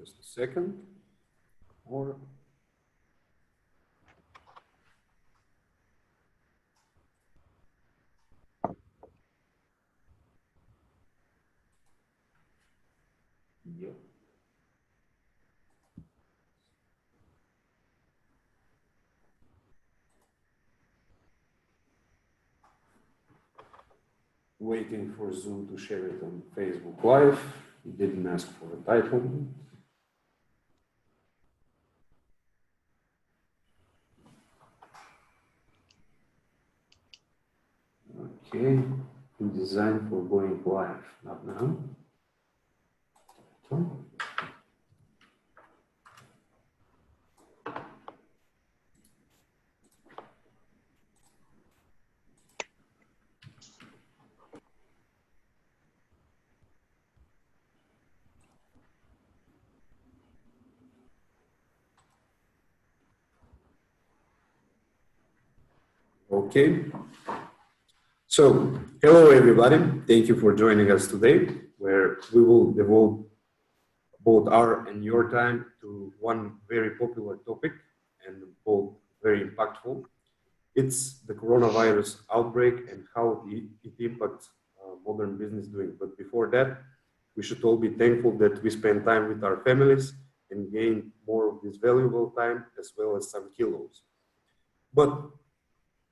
Just a second. Or yeah. Waiting for Zoom to share it on Facebook Live. It didn't ask for a title. Okay, design for going live. Not now. Okay. So, hello everybody. Thank you for joining us today, where we will devote both our and your time to one very popular topic and both very impactful. It's the coronavirus outbreak and how it impacts modern business doing. But before that, we should all be thankful that we spend time with our families and gain more of this valuable time as well as some kilos. But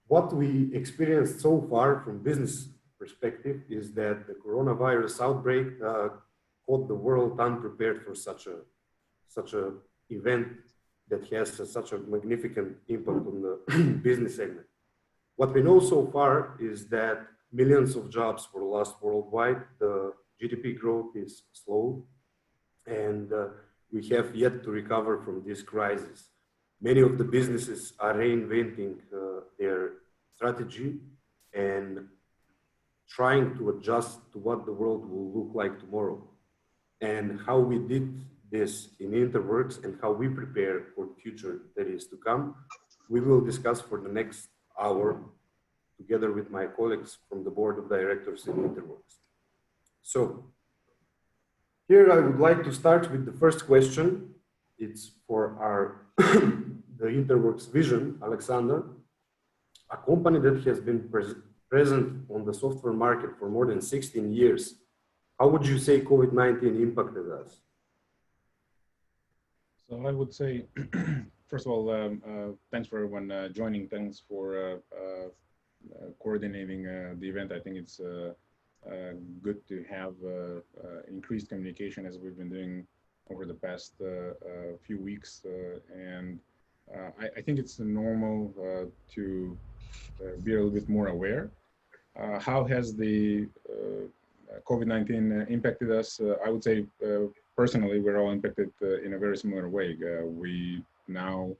what we experienced so far from business perspective is that the coronavirus outbreak caught the world unprepared for such a event that has such a magnificent impact on the business segment. What we know so far is that millions of jobs were lost worldwide. The GDP growth is slow, and we have yet to recover from this crisis. Many of the businesses are reinventing their strategy and trying to adjust to what the world will look like tomorrow. And how we did this in InterWorks and how we prepare for the future that is to come, we will discuss for the next hour together with my colleagues from the board of directors in InterWorks. So here I would like to start with the first question. It's for our the InterWorks vision, Aleksandar, a company that has been present on the software market for more than 16 years. How would you say COVID-19 impacted us? So I would say, first of all, thanks for everyone joining. Thanks for coordinating the event. I think it's good to have increased communication as we've been doing over the past few weeks. And I think it's normal to be a little bit more aware. How has the COVID-19 impacted us? I would say personally, we're all impacted in a very similar way. We now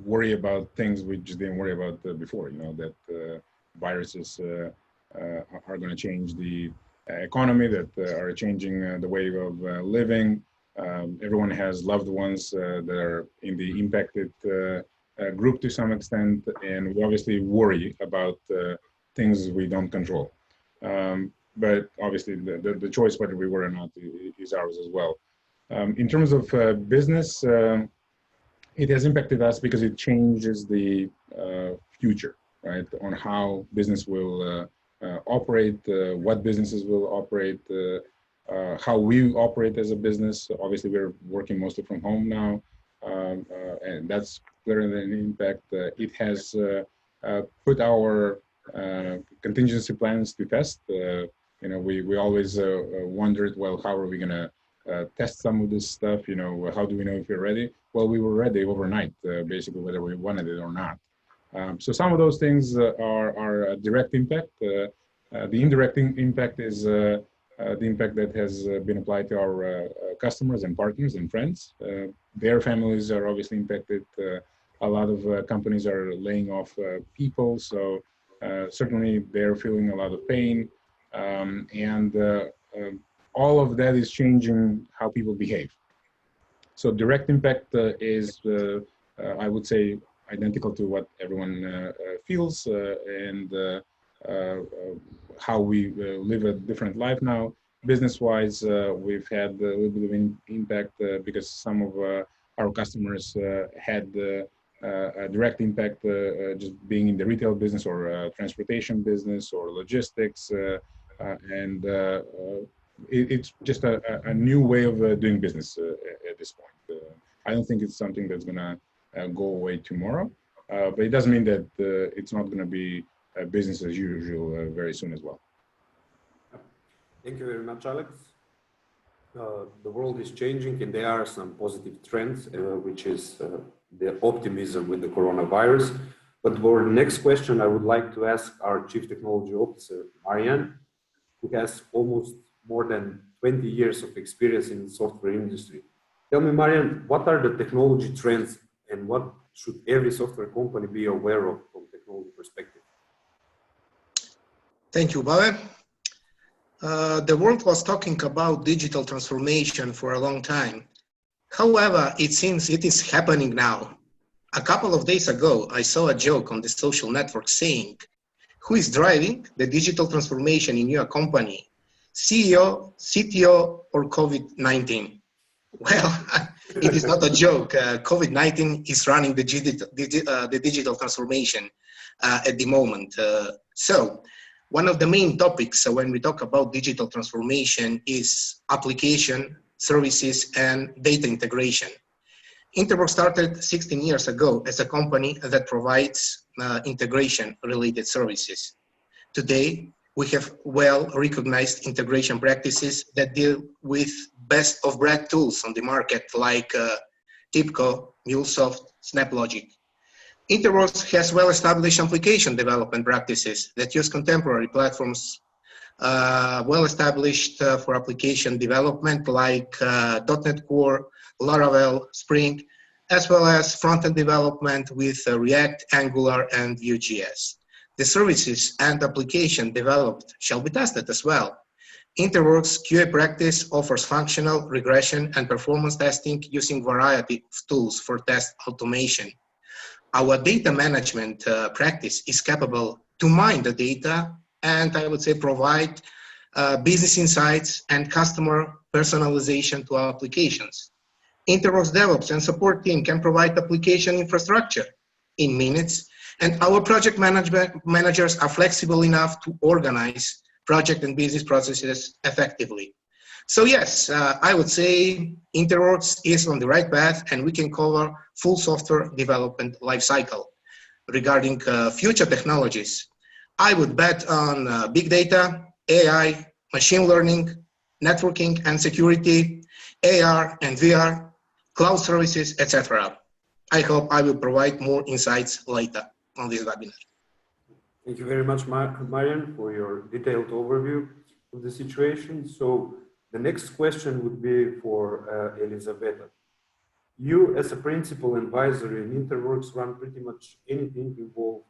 worry about things we just didn't worry about before, you know, that viruses are going to change the economy, that are changing the way of living. Everyone has loved ones that are in the impacted group to some extent, and we obviously worry about things we don't control. But obviously the choice whether we worry or not is ours as well. In terms of business, it has impacted us because it changes the future, right? On how business will operate, what businesses will operate, how we operate as a business. Obviously, we're working mostly from home now, and that's clearly an impact. It has put our contingency plans to test. You know, we always wondered, well, how are we going to test some of this stuff? You know, how do we know if we're ready? Well, we were ready overnight, basically, whether we wanted it or not. So some of those things are a direct impact. The indirect impact is the impact that has been applied to our customers and partners and friends. Their families are obviously impacted. A lot of companies are laying off people, so certainly they're feeling a lot of pain. And all of that is changing how people behave. So direct impact is, I would say, identical to what everyone feels and how we live a different life now. Business-wise, we've had a little bit of impact because some of our customers had a direct impact just being in the retail business or transportation business or logistics, and it's just a new way of doing business at this point. I don't think it's something that's going to go away tomorrow, but it doesn't mean that it's not going to be business as usual very soon as well. Thank you very much, Alex. The world is changing and there are some positive trends, which is the optimism with the coronavirus. But for the next question, I would like to ask our Chief Technology Officer, Marjan, who has almost more than 20 years of experience in the software industry. Tell me, Marjan, what are the technology trends and what should every software company be aware of from technology perspective? Thank you, Ubavkov. The world was talking about digital transformation for a long time. However, it seems it is happening now. A couple of days ago, I saw a joke on the social network saying, "Who is driving the digital transformation in your company? CEO, CTO, or COVID-19? Well, it is not a joke. COVID-19 is running the digital transformation at the moment. So, one of the main topics when we talk about digital transformation is application, services, and data integration. InterWorks started 16 years ago as a company that provides integration-related services. Today, we have well-recognized integration practices that deal with best-of-breed tools on the market like TIBCO, MuleSoft, SnapLogic. InterWorks has well-established application development practices that use contemporary platforms, well-established for application development like .NET Core, Laravel, Spring, as well as front-end development with React, Angular, and Vue.js. The services and application developed shall be tested as well. InterWorks QA practice offers functional, regression, and performance testing using a variety of tools for test automation. Our data management practice is capable to mine the data and I would say provide business insights and customer personalization to our applications. InterWorks DevOps and support team can provide application infrastructure in minutes, and our project managers are flexible enough to organize project and business processes effectively. So yes, I would say InterWorks is on the right path and we can cover full software development lifecycle. Regarding future technologies, I would bet on big data, AI, machine learning, networking and security, AR and VR, cloud services, etc. I hope I will provide more insights later on this webinar. Thank you very much, Marjan, for your detailed overview of the situation. So the next question would be for Elizabeta. You, as a principal advisor in InterWorks, run pretty much anything involved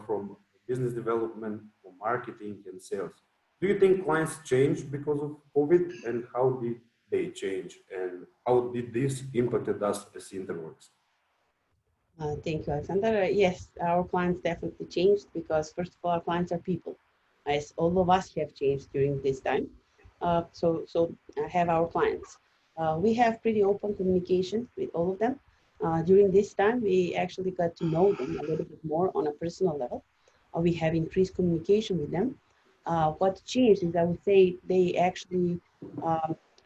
from business development, or marketing and sales. Do you think clients changed because of COVID, and how did they change, and how did this impact us as InterWorks? Thank you, Aleksandar. Yes, our clients definitely changed because, first of all, our clients are people, as all of us have changed during this time. So I have our clients. We have pretty open communication with all of them. During this time, we actually got to know them a little bit more on a personal level. We have increased communication with them. What changed is, I would say, they actually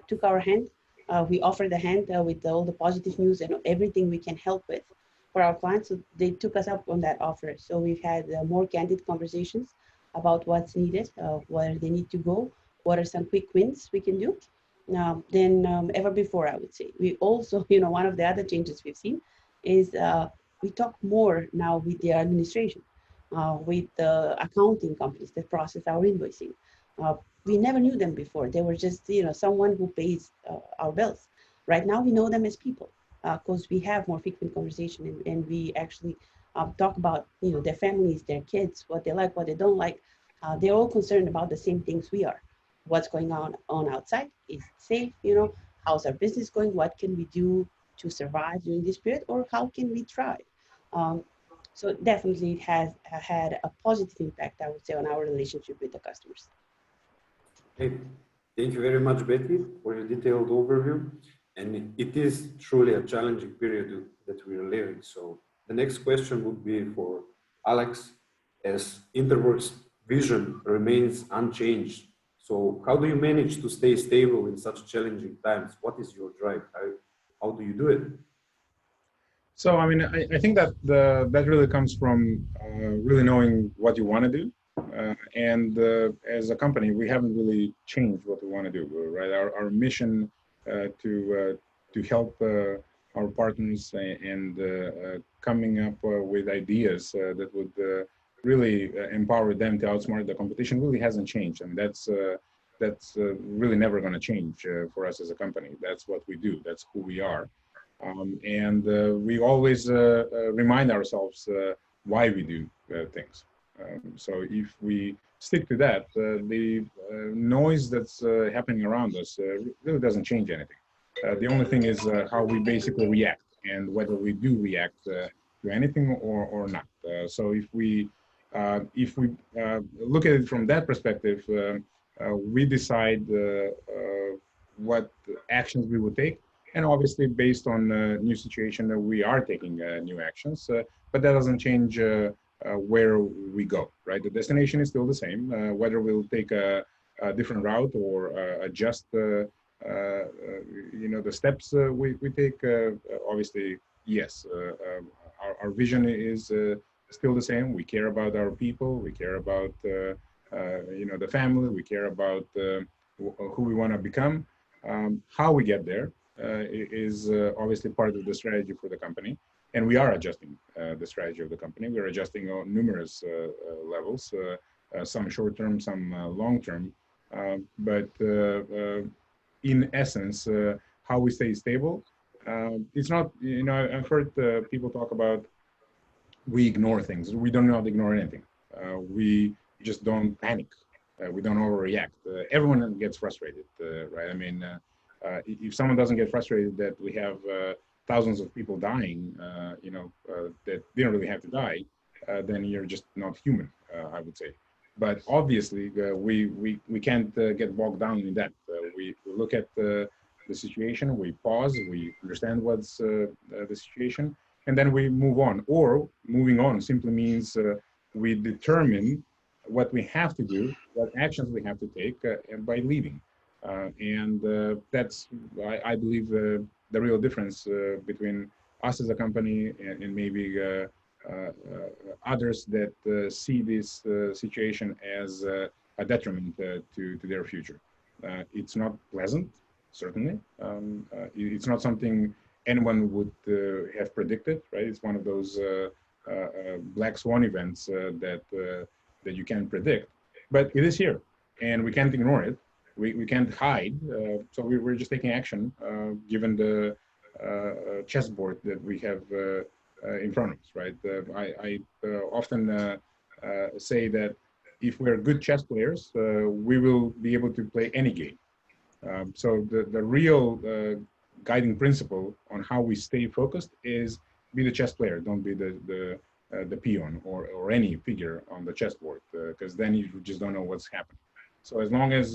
took our hand. We offered a hand with all the positive news and everything we can help with for our clients. So they took us up on that offer. So we've had more candid conversations about what's needed, where they need to go, what are some quick wins we can do than ever before, I would say. We also, one of the other changes we've seen is we talk more now with the administration, with the accounting companies that process our invoicing. We never knew them before. They were just, someone who pays our bills. Right now, we know them as people because we have more frequent conversation and we actually talk about, their families, their kids, what they like, what they don't like. They're all concerned about the same things we are. What's going on outside? Is it safe? How's our business going? What can we do to survive during this period? Or how can we thrive? So definitely it has had a positive impact, I would say, on our relationship with the customers. Okay. Thank you very much, Betty, for your detailed overview. And it is truly a challenging period that we are living. So the next question would be for Alex, as InterWorks' vision remains unchanged. So how do you manage to stay stable in such challenging times? What is your drive? How do you do it? So, I mean, I think that that really comes from really knowing what you want to do. And as a company, we haven't really changed what we want to do, right? Our mission to help our partners and coming up with ideas that would really empower them to outsmart the competition really hasn't changed. And that's really never going to change for us as a company. That's what we do. That's who we are. And we always remind ourselves why we do things. So if we stick to that, the noise that's happening around us really doesn't change anything. The only thing is how we basically react and whether we do react to anything or not. So if we look at it from that perspective, we decide what actions we would take. And obviously, based on the new situation, we are taking new actions, but that doesn't change where we go, right? The destination is still the same. Whether we'll take a different route or adjust, the steps we take, obviously, yes. Our vision is still the same. We care about our people. We care about, the family. We care about who we want to become. How we get there is obviously part of the strategy for the company, and we are adjusting the strategy of the company. We're adjusting on numerous levels, some short-term, some long-term, but in essence, how we stay stable, it's not, I've heard people talk about we ignore things. We do not ignore anything. We just don't panic. We don't overreact. Everyone gets frustrated, right? I mean, if someone doesn't get frustrated that we have thousands of people dying, that didn't really have to die, then you're just not human, I would say. But obviously, we can't get bogged down in that. We look at the situation, we pause, we understand what's the situation, and then we move on. Or moving on simply means we determine what we have to do, what actions we have to take, and by leaving. That's, I believe, the real difference between us as a company and maybe others that see this situation as a detriment to their future. It's not pleasant, certainly. It's not something anyone would have predicted, right? It's one of those black swan events that you can't predict, but it is here, and we can't ignore it. We can't hide, so we're just taking action given the chessboard that we have in front of us, right? I often say that if we're good chess players, we will be able to play any game. So the real guiding principle on how we stay focused is be the chess player, don't be the peon or any figure on the chessboard, because then you just don't know what's happening. So as long as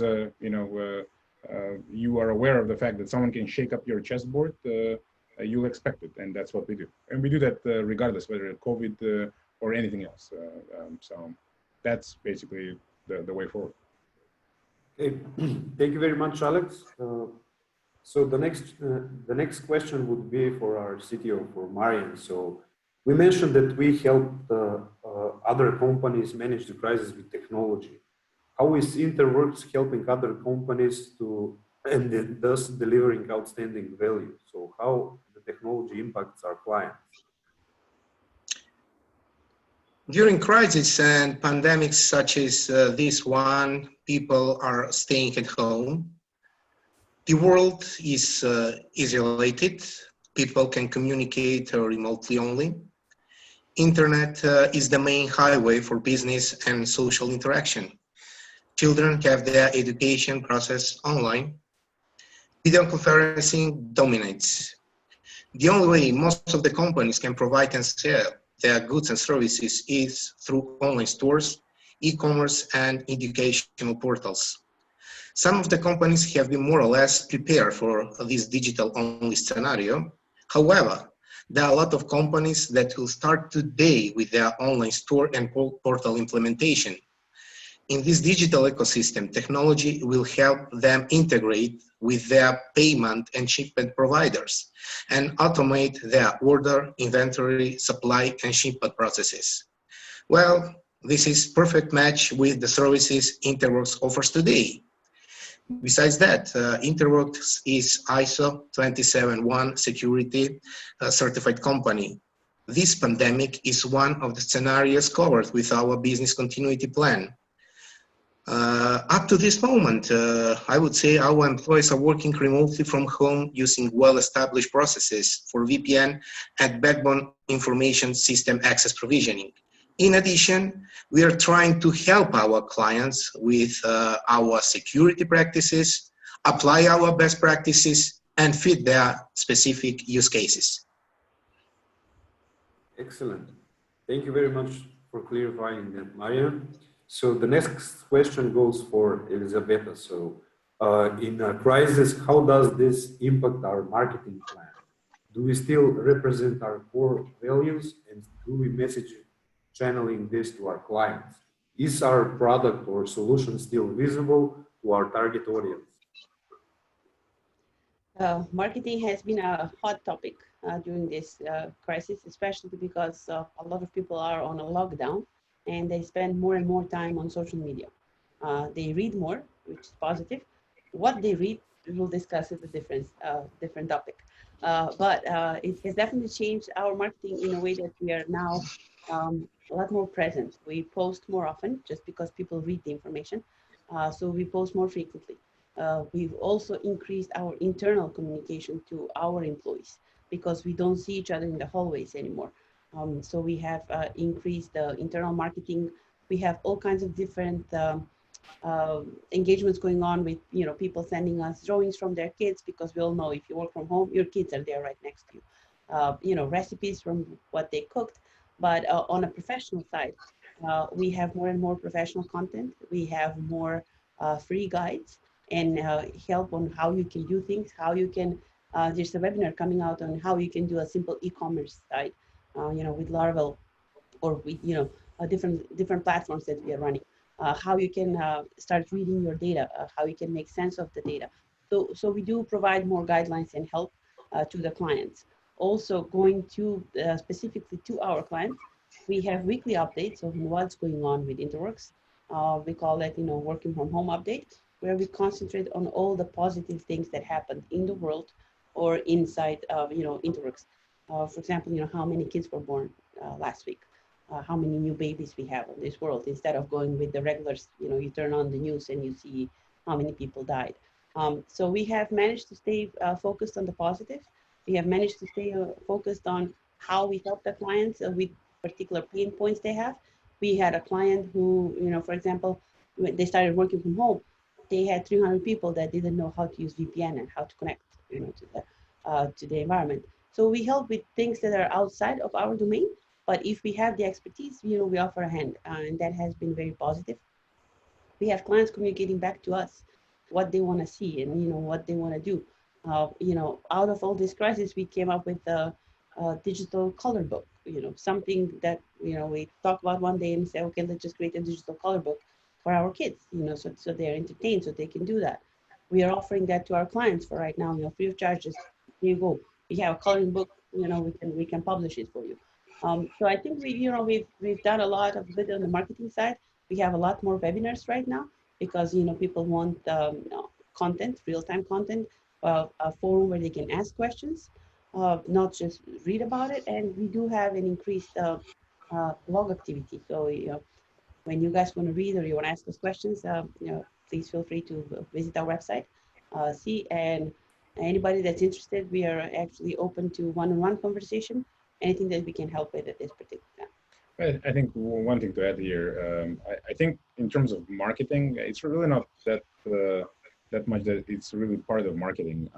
you are aware of the fact that someone can shake up your chessboard, you'll expect it, and that's what we do. And we do that regardless whether it's COVID or anything else. So that's basically the way forward. Okay. Thank you very much, Alex. So the next question would be for our CTO, for Marjan. So we mentioned that we help other companies manage the crisis with technology. How is InterWorks helping other companies and thus delivering outstanding value? So how the technology impacts our clients? During crises and pandemics such as this one, people are staying at home. The world is isolated. People can communicate remotely only. Internet is the main highway for business and social interaction. Children have their education process online. Video conferencing dominates. The only way most of the companies can provide and sell their goods and services is through online stores, e-commerce, and educational portals. Some of the companies have been more or less prepared for this digital-only scenario. However, there are a lot of companies that will start today with their online store and portal implementation. In this digital ecosystem, technology will help them integrate with their payment and shipment providers and automate their order, inventory, supply, and shipment processes. Well, this is perfect match with the services InterWorks offers today. Besides that, InterWorks is ISO 27001 security certified company. This pandemic is one of the scenarios covered with our business continuity plan. Up to this moment, I would say our employees are working remotely from home using well-established processes for VPN and backbone information system access provisioning. In addition, we are trying to help our clients with our security practices, apply our best practices, and fit their specific use cases. Excellent. Thank you very much for clarifying that, Marjan. So the next question goes for Elizabeta. So in a crisis, how does this impact our marketing plan? Do we still represent our core values, and do we message channeling this to our clients? Is our product or solution still visible to our target audience? Marketing has been a hot topic during this crisis, especially because a lot of people are on a lockdown and they spend more and more time on social media. They read more, which is positive. What they read, we'll discuss is a different topic. But it has definitely changed our marketing in a way that we are now a lot more present. We post more often just because people read the information. So we post more frequently. We've also increased our internal communication to our employees because we don't see each other in the hallways anymore. So we have increased the internal marketing. We have all kinds of different engagements going on with people sending us drawings from their kids, because we all know if you work from home, your kids are there right next to you. Recipes from what they cooked. But on a professional side, we have more and more professional content. We have more free guides and help on how you can do things, how you can, there's a webinar coming out on how you can do a simple e-commerce site, with Laravel or with, different platforms that we are running, how you can start reading your data, how you can make sense of the data. So we do provide more guidelines and help to the clients. Also going to specifically to our clients, we have weekly updates of what's going on with InterWorks. We call it, working from home update, where we concentrate on all the positive things that happened in the world or inside, InterWorks. For example, how many kids were born last week, how many new babies we have in this world, instead of going with the regulars, you turn on the news and you see how many people died. So we have managed to stay focused on the positive. We have managed to stay focused on how we help the clients with particular pain points they have. We had a client who, for example, when they started working from home, they had 300 people that didn't know how to use VPN and how to connect, to the environment. So we help with things that are outside of our domain, but if we have the expertise, we offer a hand, and that has been very positive. We have clients communicating back to us what they want to see and what they want to do. Out of all this crisis, we came up with a digital color book, something that, we talk about one day and say, okay, let's just create a digital color book for our kids, so they're entertained, so they can do that. We are offering that to our clients for right now, free of charge. Just here you go. We have a coloring book, we can publish it for you. So I think we've done a lot of bit on the marketing side. We have a lot more webinars right now because, people want content, real-time content, a forum where they can ask questions, not just read about it. And we do have an increased blog activity. So, when you guys want to read or you want to ask us questions, please feel free to visit our website, and anybody that's interested, we are actually open to one-on-one conversation, anything that we can help with at this particular time. I think one thing to add here, I think in terms of marketing, it's really not that much that it's really part of marketing.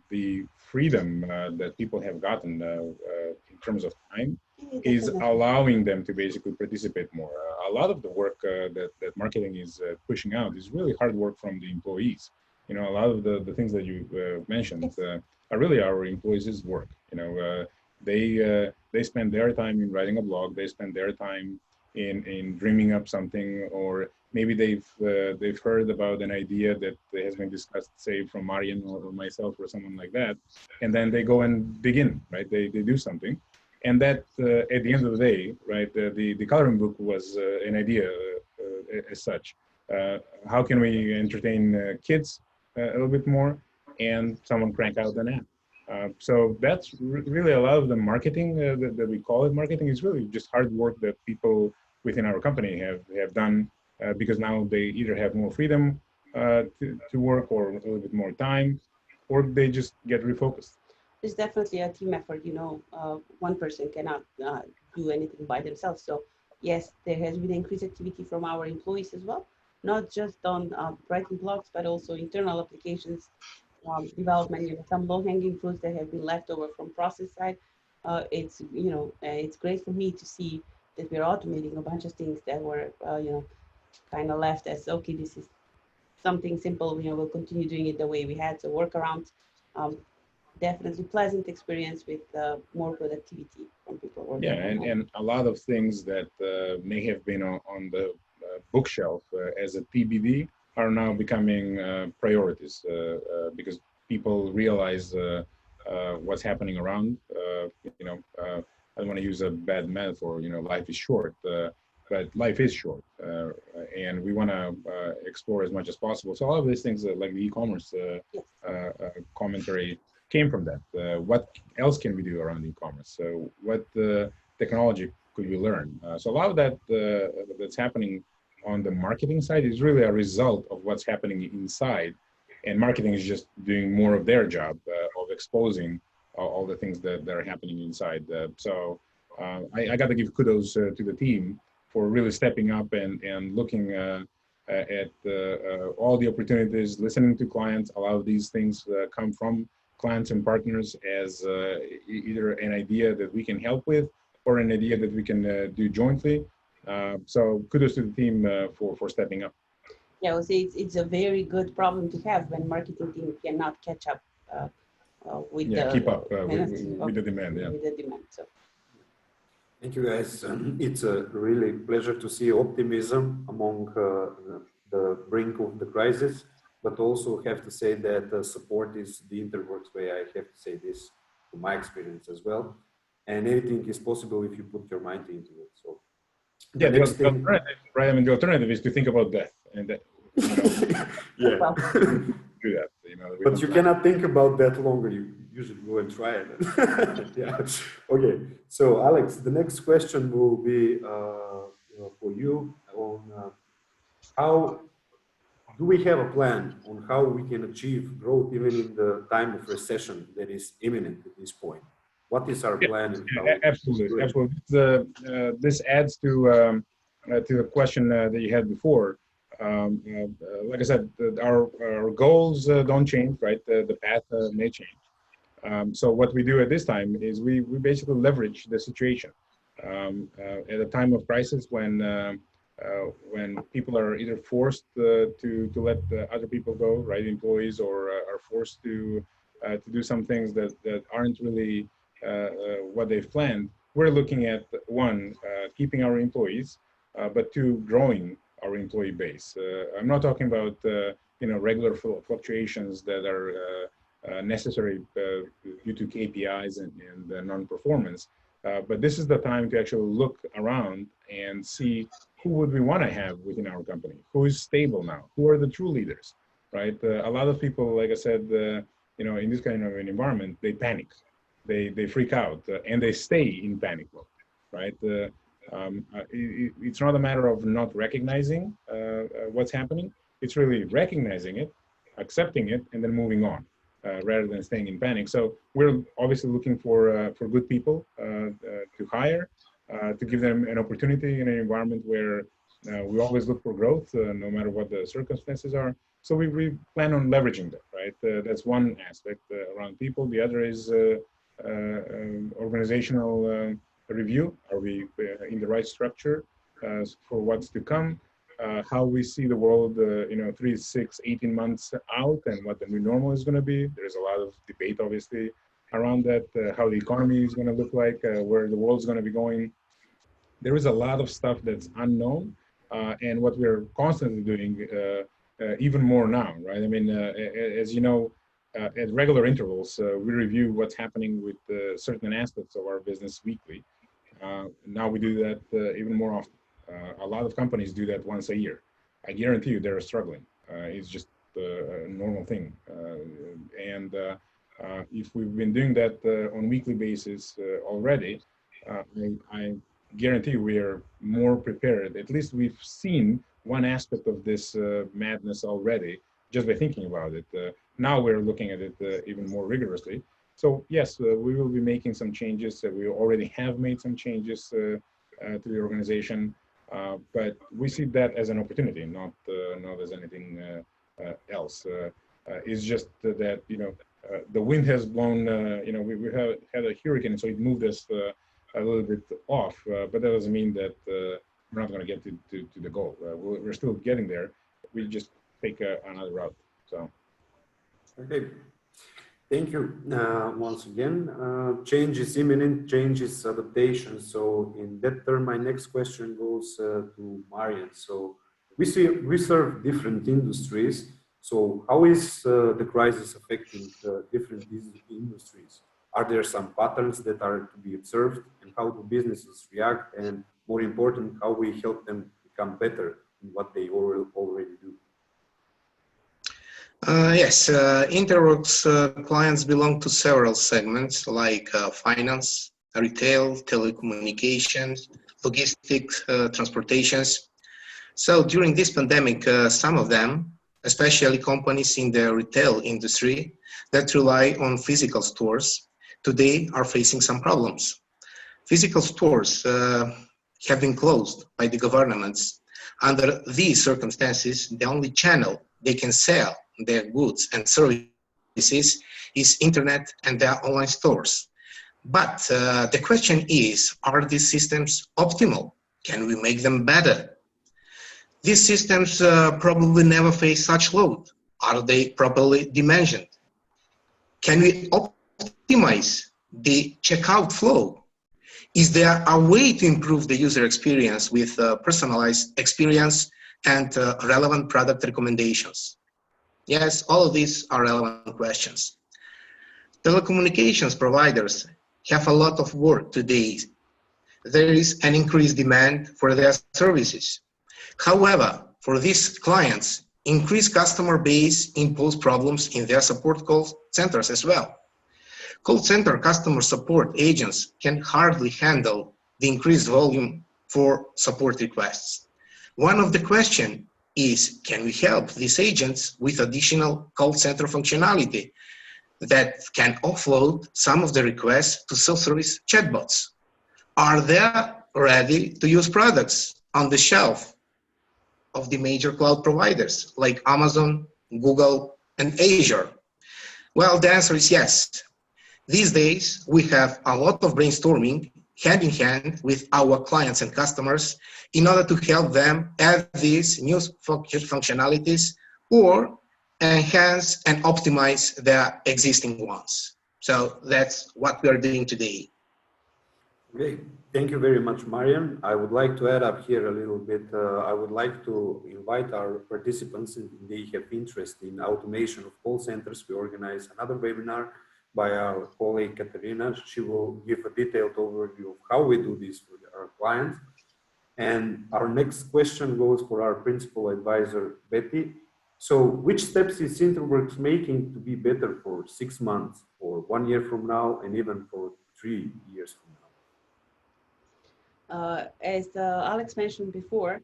The freedom that people have gotten in terms of time is allowing them to basically participate more. a lot of the work that marketing is pushing out is really hard work from the employees. You know, a lot of the things that you mentioned are really our employees' work. You know, they spend their time in writing a blog. They spend their time in dreaming up something, or maybe they've heard about an idea that has been discussed, say from Marjan or myself or someone like that, and then they go and begin, right? They do something, and that at the end of the day, right? The coloring book was an idea as such. How can we entertain kids a little bit more, and someone crank out an app? So that's really a lot of the marketing that we call it marketing is really just hard work that people within our company have done because now they either have more freedom to work or a little bit more time, or they just get refocused. It's definitely a team effort. You know, one person cannot do anything by themselves. So yes, there has been increased activity from our employees as well, not just on writing blogs, but also internal applications development. You know, some low-hanging fruits that have been left over from process side. It's, you know, it's great for me to see that we're automating a bunch of things that were, you know, kind of left as, okay, this is something simple, you know, we'll continue doing it the way we had. So workarounds, definitely pleasant experience with more productivity from people working. Yeah, and a lot of things that may have been on the bookshelf as a TBD are now becoming priorities because people realize what's happening around. You know, I don't want to use a bad metaphor. You know, life is short, but life is short, and we want to explore as much as possible. So all of these things, like the e-commerce commentary, came from that. What else can we do around e-commerce? So what technology could we learn? So a lot of that that's happening on the marketing side is really a result of what's happening inside, and marketing is just doing more of their job of exposing all the things that are happening inside. So I got to give kudos to the team for really stepping up and looking at all the opportunities, listening to clients. A lot of these things come from clients and partners as either an idea that we can help with or an idea that we can do jointly. So kudos to the team for stepping up. Yeah, I would say it's a very good problem to have when marketing team cannot catch up with keep up with the demand. Yeah. With the demand. So. Thank you, guys. It's a really pleasure to see optimism among the brink of the crisis, but also have to say that support is the InterWorks way. I have to say this from my experience as well. And anything is possible if you put your mind into it. So yeah, the alternative, right? I mean, the alternative is to think about death, and that, you know, do that. You know, but you cannot think about that longer. You usually go and try it. Yeah. Okay. So, Alex, the next question will be for you on how do we have a plan on how we can achieve growth even in the time of recession that is imminent at this point? What is our plan? And how absolutely, absolutely. This adds to the question that you had before. Like I said, our goals don't change, right? The path may change. So what we do at this time is we basically leverage the situation. At a time of crisis when people are either forced to let other people go, right? Employees, or are forced to do some things that aren't really what they've planned. We're looking at one, keeping our employees, but two, growing our employee base. I'm not talking about regular fluctuations that are necessary due to KPIs and non-performance. But this is the time to actually look around and see who would we want to have within our company, who is stable now, who are the true leaders, right? A lot of people, like I said, in this kind of an environment, they panic, they freak out, and they stay in panic mode, right? It's not a matter of not recognizing what's happening. It's really recognizing it, accepting it, and then moving on. Rather than staying in panic. So we're obviously looking for good people to hire, to give them an opportunity in an environment where we always look for growth, no matter what the circumstances are. So we plan on leveraging that, right? That's one aspect around people. The other is organizational review. Are we in the right structure? for what's to come, how we see the world, 3, 6, 18 months out, and what the new normal is going to be. There's a lot of debate, obviously, around that, how the economy is going to look like, where the world's going to be going. There is a lot of stuff that's unknown, and what we're constantly doing, even more now, right? I mean, as you know, at regular intervals, we review what's happening with certain aspects of our business weekly. Now we do that even more often. A lot of companies do that once a year. I guarantee you they're struggling. It's just a normal thing. If we've been doing that on a weekly basis already, I guarantee we are more prepared. At least we've seen one aspect of this madness already just by thinking about it. Now we're looking at it even more rigorously. So yes, we will be making some changes. We already have made some changes to the organization, but we see that as an opportunity, not as anything else. It's just that the wind has blown. We have had a hurricane, so it moved us a little bit off, but that doesn't mean that we're not going to get to the goal. We're still getting there. We just take another route. So. Okay. Thank you once again. Change is imminent, change is adaptation. So in that term, my next question goes to Marjan. So we serve different industries. So how is the crisis affecting different industries? Are there some patterns that are to be observed, and how do businesses react? And more important, how we help them become better in what they already do? Yes, InterWorks clients belong to several segments like finance, retail, telecommunications, logistics, transportations. So during this pandemic, some of them, especially companies in the retail industry that rely on physical stores, today are facing some problems. Physical stores have been closed by the governments. Under these circumstances, the only channel they can sell their goods and services is internet and their online stores. But the question is, are these systems optimal? Can we make them better? These systems probably never face such load. Are they properly dimensioned? Can we optimize the checkout flow? Is there a way to improve the user experience with personalized experience and relevant product recommendations? Yes, all of these are relevant questions. Telecommunications providers have a lot of work today. There is an increased demand for their services. However, for these clients, increased customer base impose problems in their support call centers as well. Call center customer support agents can hardly handle the increased volume for support requests. One of the questions is, can we help these agents with additional call center functionality that can offload some of the requests to self-service chatbots? Are there ready-to-use products on the shelf of the major cloud providers like Amazon, Google, and Azure? Well, the answer is yes. These days, we have a lot of brainstorming hand in hand with our clients and customers in order to help them add these new functionalities or enhance and optimize their existing ones. So that's what we are doing today. Okay, thank you very much, Marjan. I would like to add up here a little bit. I would like to invite our participants, if they have interest in automation of call centers. We organize another webinar by our colleague Katerina. She will give a detailed overview of how we do this for our clients. And our next question goes for our principal advisor, Betty. So which steps is InterWorks making to be better for 6 months, or 1 year from now, and even for 3 years from now? As Alex mentioned before,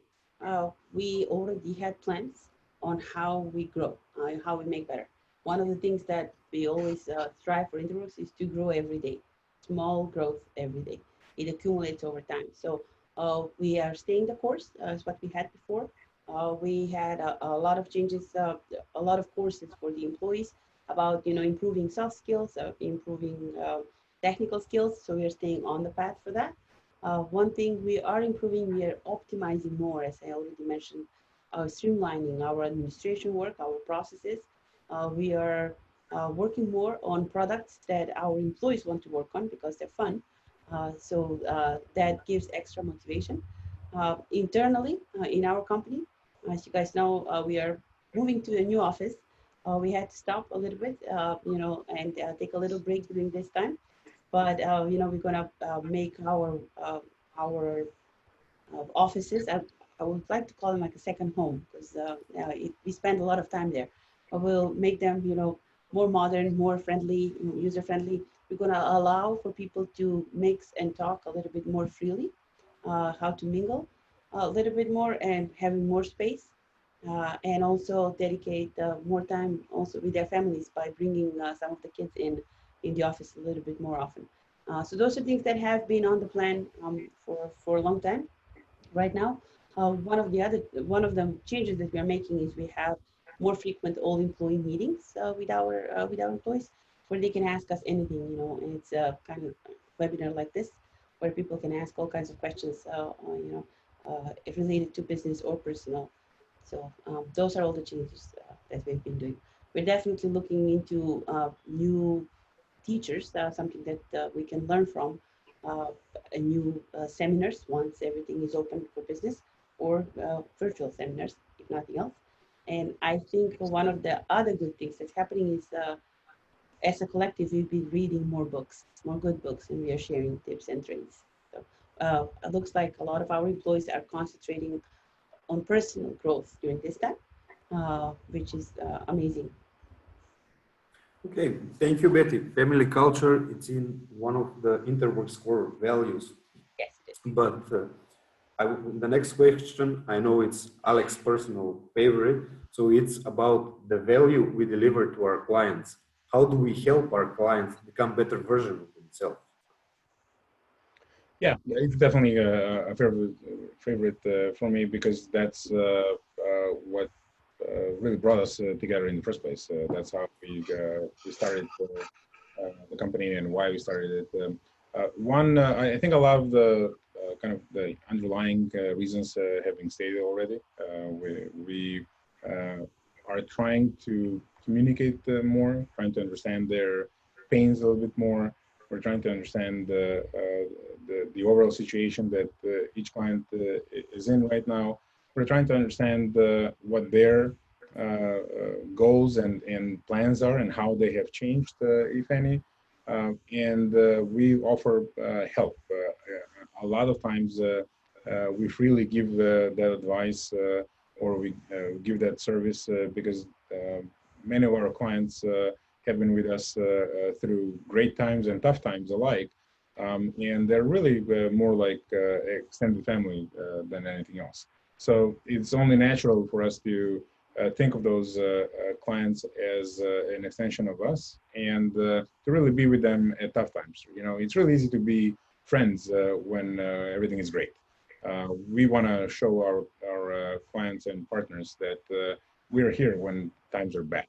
we already had plans on how we grow, how we make better. One of the things that we always strive for InterWorks is to grow every day, small growth every day. It accumulates over time. So we are staying the course as what we had before. We had a lot of changes, a lot of courses for the employees about improving soft skills, improving technical skills. So we are staying on the path for that. One thing we are improving, we are optimizing more, as I already mentioned, streamlining our administration work, our processes. We are working more on products that our employees want to work on because they're fun. That gives extra motivation. Internally, in our company, as you guys know, we are moving to a new office. We had to stop a little bit, and take a little break during this time. But we're gonna make our offices. I would like to call them like a second home because we spend a lot of time there. But we'll make them, more modern, more friendly, user friendly. We're gonna allow for people to mix and talk a little bit more freely, how to mingle a little bit more and having more space, and also dedicate more time also with their families by bringing some of the kids in the office a little bit more often. So those are things that have been on the plan for a long time. Right now, one of the changes that we are making is we have more frequent all employee meetings with our employees, where they can ask us anything. And it's a kind of webinar like this where people can ask all kinds of questions, related to business or personal. So those are all the changes that we've been doing. We're definitely looking into new teachers, something that we can learn from, a new seminars once everything is open for business, or virtual seminars, if nothing else. And I think one of the other good things that's happening is, as a collective, we've been reading more books, more good books, and we are sharing tips and tricks. So it looks like a lot of our employees are concentrating on personal growth during this time, which is amazing. Okay, thank you, Betty. Family culture, it's in one of the InterWorks core values. Yes, it is. But the next question, I know it's Alex's personal favorite. So it's about the value we deliver to our clients. How do we help our clients become better version of themselves? Yeah, it's definitely a favorite for me, because that's what really brought us together in the first place. That's how we started the company and why we started it. I think a lot of the kind of the underlying reasons have been stated already. We are trying to communicate more, trying to understand their pains a little bit more. We're trying to understand the overall situation that each client is in right now. We're trying to understand what their goals and plans are and how they have changed, if any. And we offer help. A lot of times we freely give that advice, or we give that service because many of our clients have been with us through great times and tough times alike. And they're really more like extended family than anything else. So it's only natural for us to think of those clients as an extension of us, and to really be with them at tough times. It's really easy to be friends when everything is great. We want to show our clients and partners that we're here when times are bad.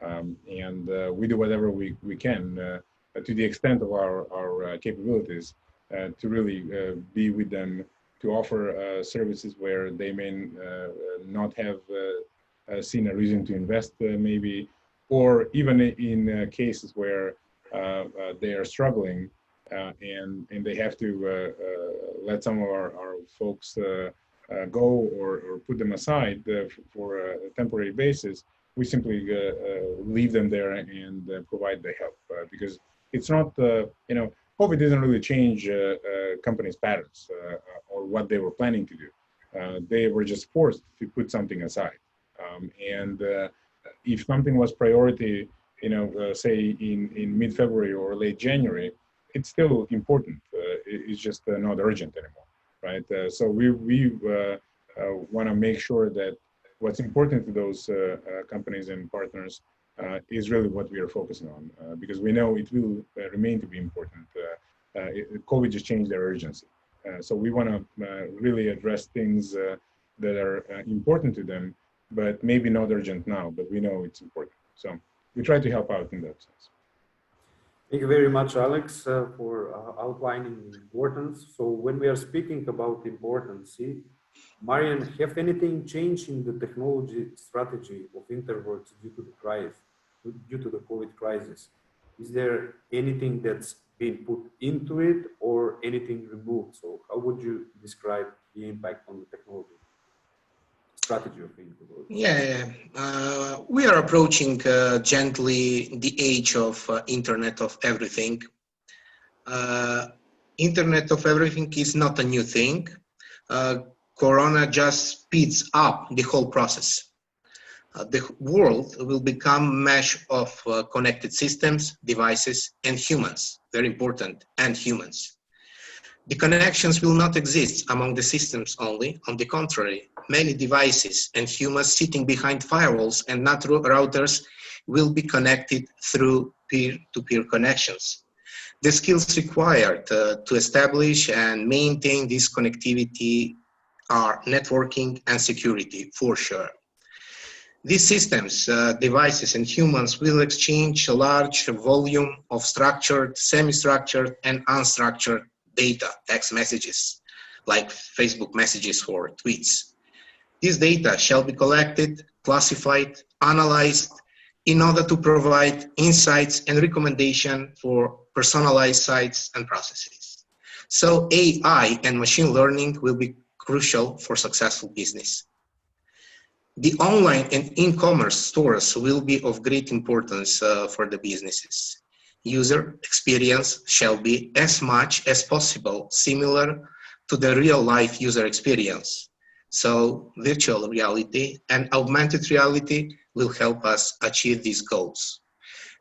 And we do whatever we can to the extent of our capabilities to really be with them, to offer services where they may not have seen a reason to invest, maybe, or even in cases where they are struggling and they have to let some of our folks go or put them aside for a temporary basis. We simply leave them there and provide the help, because it's not, COVID didn't really change companies' patterns or what they were planning to do. They were just forced to put something aside. And if something was priority, say in mid-February or late January, it's still important. It's just not urgent anymore, right? So we want to make sure that what's important to those companies and partners is really what we are focusing on, because we know it will remain to be important. COVID just changed their urgency. So we want to really address things that are important to them, but maybe not urgent now, but we know it's important. So we try to help out in that sense. Thank you very much, Alex, for outlining the importance. So when we are speaking about importance, see, Marjan, have anything changed in the technology strategy of InterWorks due to the crisis, due to the COVID crisis? Is there anything that's been put into it or anything removed? So how would you describe the impact on the technology strategy of InterWorks? We are approaching gently the age of Internet of Everything. Internet of Everything is not a new thing. Corona just speeds up the whole process. The world will become a mesh of connected systems, devices, and humans, very important, and humans. The connections will not exist among the systems only. On the contrary, many devices and humans sitting behind firewalls and not routers will be connected through peer-to-peer connections. The skills required to establish and maintain this connectivity are networking and security, for sure. These systems, devices, and humans will exchange a large volume of structured, semi-structured, and unstructured data, text messages, like Facebook messages or tweets. This data shall be collected, classified, analyzed, in order to provide insights and recommendation for personalized sites and processes. So AI and machine learning will be crucial for successful business. The online and e-commerce stores will be of great importance for the businesses. User experience shall be as much as possible similar to the real-life user experience. So virtual reality and augmented reality will help us achieve these goals.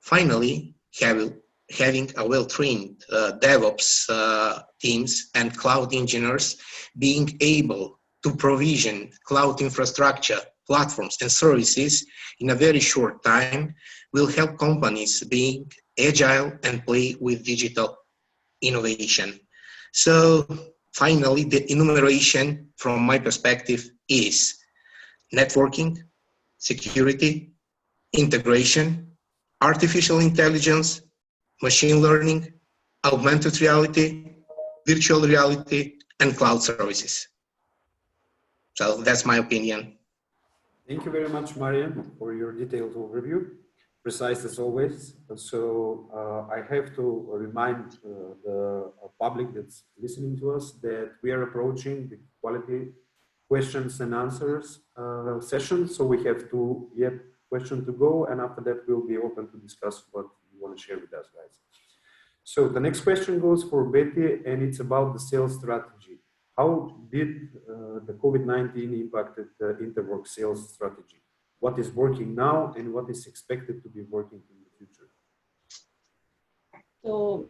Finally, having a well-trained DevOps teams and cloud engineers being able to provision cloud infrastructure, platforms, and services in a very short time will help companies being agile and play with digital innovation. So finally, the enumeration from my perspective is networking, security, integration, artificial intelligence, machine learning, augmented reality, virtual reality, and cloud services. So that's my opinion. Thank you very much, Marjan, for your detailed overview, precise as always. So I have to remind the public that's listening to us that we are approaching the quality questions and answers session. So we have two questions to go, and after that we'll be open to discuss what you want to share with us, guys. So the next question goes for Betty, and it's about the sales strategy. How did the COVID-19 impacted the InterWorks sales strategy? What is working now and what is expected to be working in the future? So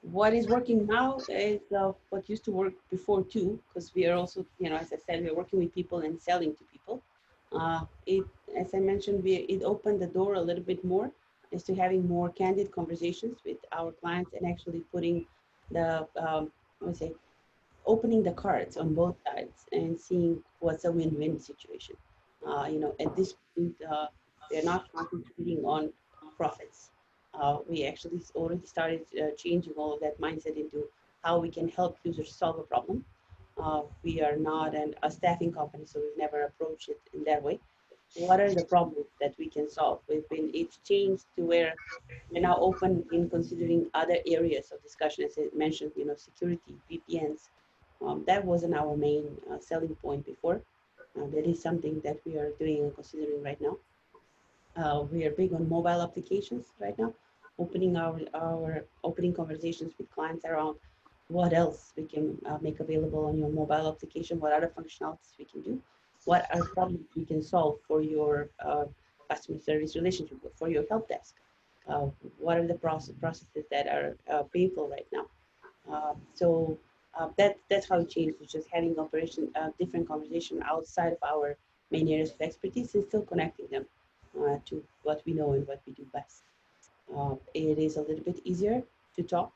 what is working now is what used to work before too, because we are also, as I said, we're working with people and selling to people. As I mentioned, it opened the door a little bit more as to having more candid conversations with our clients and actually putting the, opening the cards on both sides and seeing what's a win-win situation. At this point, we're not concentrating on profits. We actually already started changing all of that mindset into how we can help users solve a problem. We are not a staffing company, so we've never approached it in that way. What are the problems that we can solve? It's changed to where we're now open in considering other areas of discussion, as I mentioned, security, VPNs. That wasn't our main selling point before. That is something that we are doing and considering right now. We are big on mobile applications right now, opening opening conversations with clients around what else we can make available on your mobile application, what other functionalities we can do, what are problems we can solve for your customer service relationship, for your help desk. What are the processes that are painful right now? That's how it changed. It's just having different conversation outside of our main areas of expertise and still connecting them to what we know and what we do best. It is a little bit easier to talk.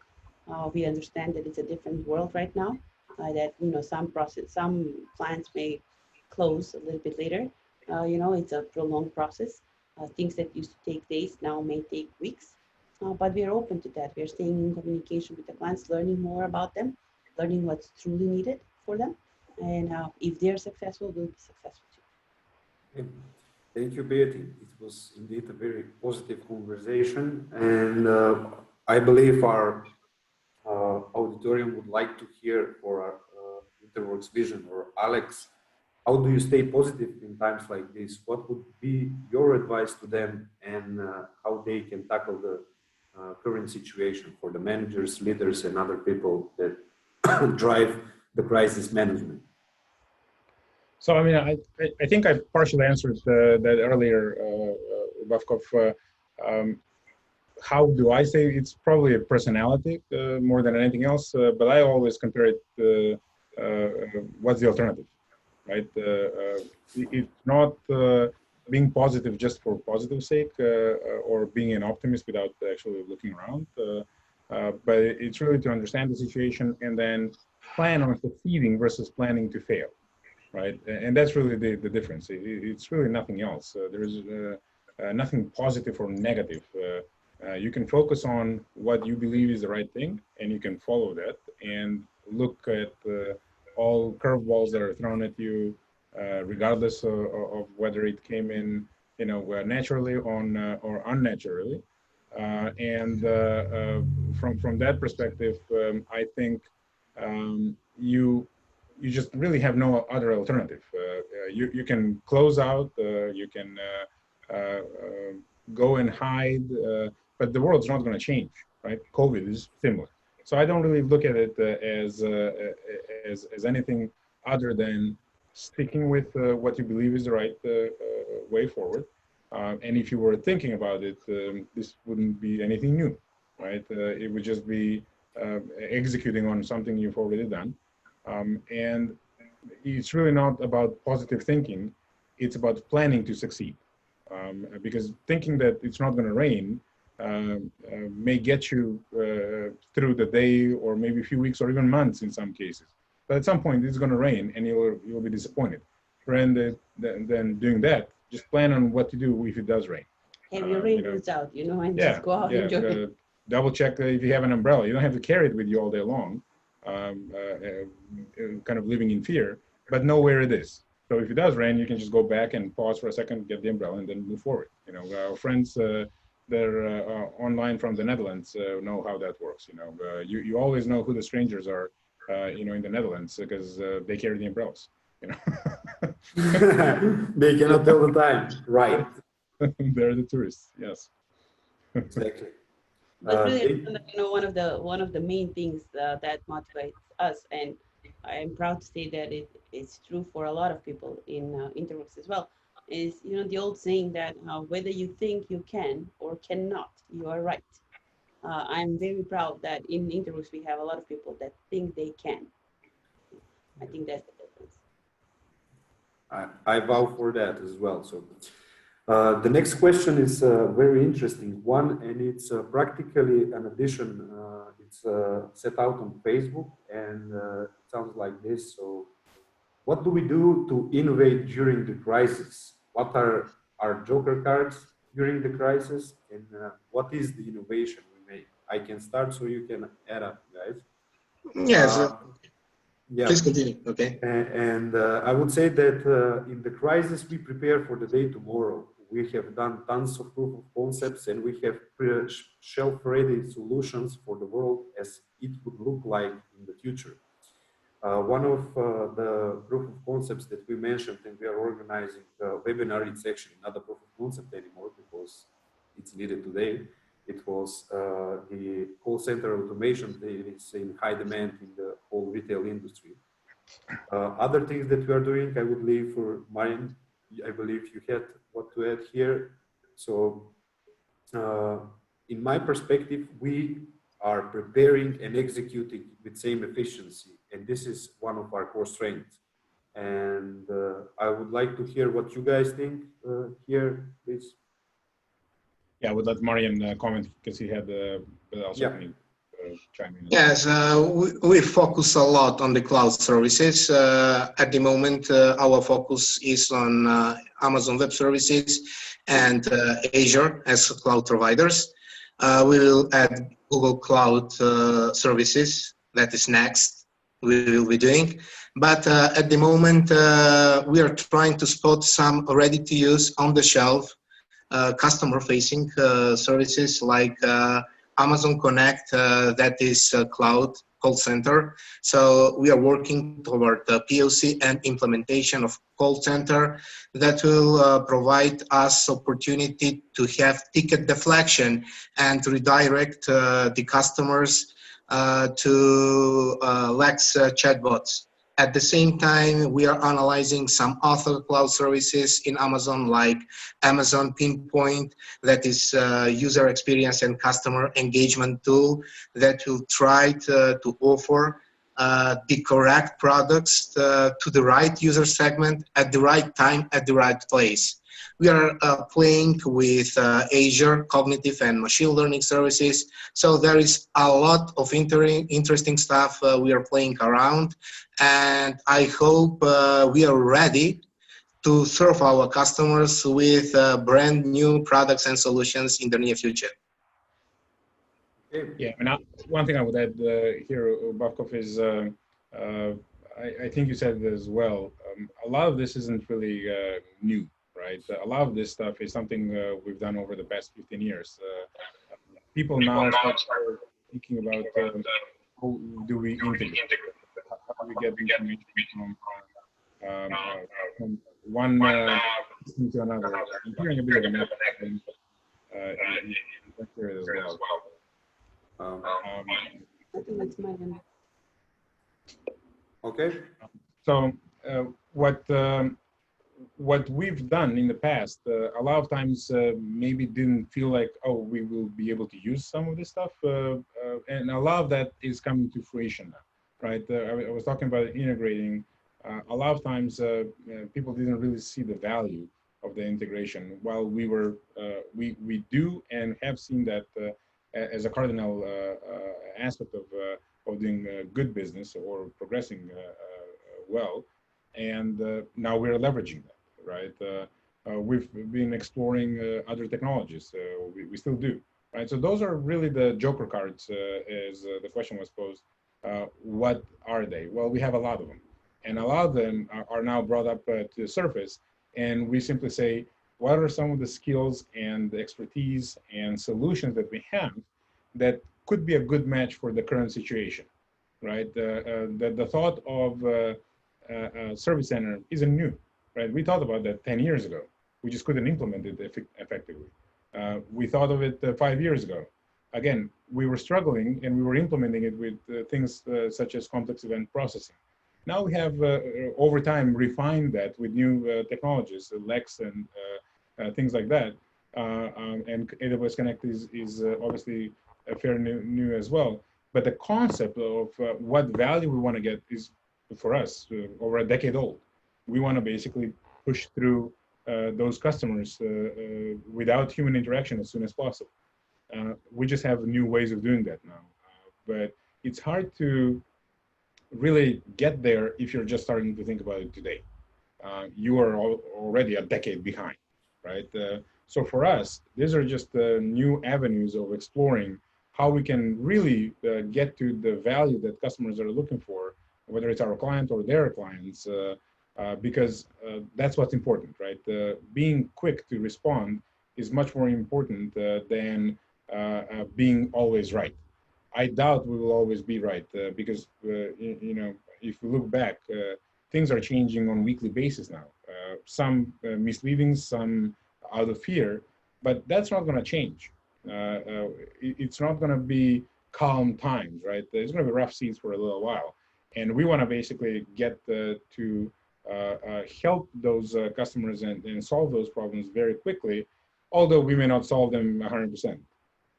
We understand that it's a different world right now. That some clients may close a little bit later. It's a prolonged process. Things that used to take days now may take weeks. but we are open to that. We are staying in communication with the clients, learning more about them, learning what's truly needed for them. And if they're successful, we'll be successful too. Okay. Thank you, Betty. It was indeed a very positive conversation, and I believe our auditorium would like to hear for our InterWorks vision. Or Alex, how do you stay positive in times like this? What would be your advice to them, and how they can tackle the current situation for the managers, leaders, and other people that drive the crisis management? So, I mean, I think I partially answered that earlier, Ubavkov. How do I say it's probably a personality more than anything else, but I always compare it to what's the alternative, right? It's not being positive just for positive sake or being an optimist without actually looking around, but it's really to understand the situation and then plan on succeeding versus planning to fail. Right, and that's really the difference. It's really nothing else. There's nothing positive or negative. You can focus on what you believe is the right thing, and you can follow that and look at all curveballs that are thrown at you, regardless of whether it came in, naturally or unnaturally. And from that perspective, I think you just really have no other alternative. You can close out, you can go and hide, but the world's not going to change, right? COVID is similar. So I don't really look at it as anything other than sticking with what you believe is the right way forward. And if you were thinking about it, this wouldn't be anything new, right? It would just be executing on something you've already done. And it's really not about positive thinking, it's about planning to succeed. Because thinking that it's not going to rain may get you through the day or maybe a few weeks or even months in some cases. But at some point it's going to rain and you'll be disappointed. Rather than doing that, just plan on what to do if it does rain. Have your rain boots out, and just go out and enjoy it. Double check if you have an umbrella. You don't have to carry it with you all day long. Kind of living in fear, but know where it is. So if it does rain, you can just go back and pause for a second, get the umbrella, and then move forward. Our friends, they're online from the Netherlands, know how that works. You always know who the strangers are, in the Netherlands because they carry the umbrellas. They cannot tell the time, right? They're the tourists. Yes. Exactly. But really, one of the main things that motivates us, and I am proud to say that it's true for a lot of people in InterWorks as well, is the old saying that whether you think you can or cannot, you are right. I'm very proud that in InterWorks we have a lot of people that think they can. I think that's the difference. I vow for that as well. So. The next question is a very interesting one, and it's practically an addition. It's set out on Facebook, and it sounds like this. So, what do we do to innovate during the crisis? What are our joker cards during the crisis, and what is the innovation we make? I can start, so you can add up, guys. Yes. Yeah. Please continue. Okay. And I would say that in the crisis, we prepare for the day tomorrow. We have done tons of proof of concepts, and we have shelf-ready solutions for the world as it would look like in the future. One of the proof of concepts that we mentioned, and we are organizing a webinar, it's actually not a proof of concept anymore because it's needed today. It was the call center automation that is in high demand in the whole retail industry. Other things that we are doing, I would leave for Marjan. I believe you had what to add here. So in my perspective, we are preparing and executing with same efficiency. And this is one of our core strengths. And I would like to hear what you guys think here, please. Yeah, I would let Marjan comment because he had also chime in. Yes, we focus a lot on the cloud services. At the moment, our focus is on Amazon Web Services and Azure as cloud providers. We will add Google Cloud services. That is next. We will be doing. But at the moment, we are trying to spot some ready-to-use, on-the-shelf, customer-facing services like Amazon Connect, that is cloud call center. So we are working toward the POC and implementation of call center that will provide us opportunity to have ticket deflection and redirect the customers to Lex chatbots. At the same time, we are analyzing some other cloud services in Amazon, like Amazon Pinpoint, that is user experience and customer engagement tool that will try to offer the correct products to the right user segment at the right time, at the right place. We are playing with Azure Cognitive and Machine Learning Services. So there is a lot of interesting stuff we are playing around. And I hope we are ready to serve our customers with brand new products and solutions in the near future. Yeah, and one thing I would add here, Ubavkov, is I think you said it as well. A lot of this isn't really new, right? A lot of this stuff is something we've done over the past 15 years. People now start thinking about how do we integrate, how do we get information from one system to another. I'm hearing a bit of an echo in that area as well. I think it's Marjan. Okay. So what we've done in the past, a lot of times maybe didn't feel like, oh, we will be able to use some of this stuff, and a lot of that is coming to fruition now, right? I was talking about integrating. A lot of times people didn't really see the value of the integration, while we do and have seen that as a cardinal aspect of doing good business or progressing well, and now we're leveraging that, right? We've been exploring other technologies. We still do, right? So those are really the joker cards, as the question was posed. What are they? Well, we have a lot of them, and a lot of them are now brought up to the surface, and we simply say, what are some of the skills and the expertise and solutions that we have that could be a good match for the current situation, right? The thought of a service center isn't new, right? We thought about that 10 years ago. We just couldn't implement it effectively. We thought of it 5 years ago. Again, we were struggling and we were implementing it with things such as complex event processing. Now we have, over time, refined that with new technologies, Lex and things like that. And AWS Connect is obviously fairly new as well. But the concept of what value we want to get is, for us, over a decade old. We want to basically push through those customers without human interaction as soon as possible. We just have new ways of doing that now. But it's hard to really get there if you're just starting to think about it today. You are already a decade behind, right? So for us, these are just new avenues of exploring how we can really get to the value that customers are looking for, whether it's our client or their clients, because that's what's important, right? Being quick to respond is much more important than being always right. I doubt we will always be right because, you know, if we look back, things are changing on a weekly basis now. Some misleading, some out of fear, but that's not going to change. It's not going to be calm times, right? There's going to be rough seas for a little while. And we want to basically get to help those customers and solve those problems very quickly, although we may not solve them 100%.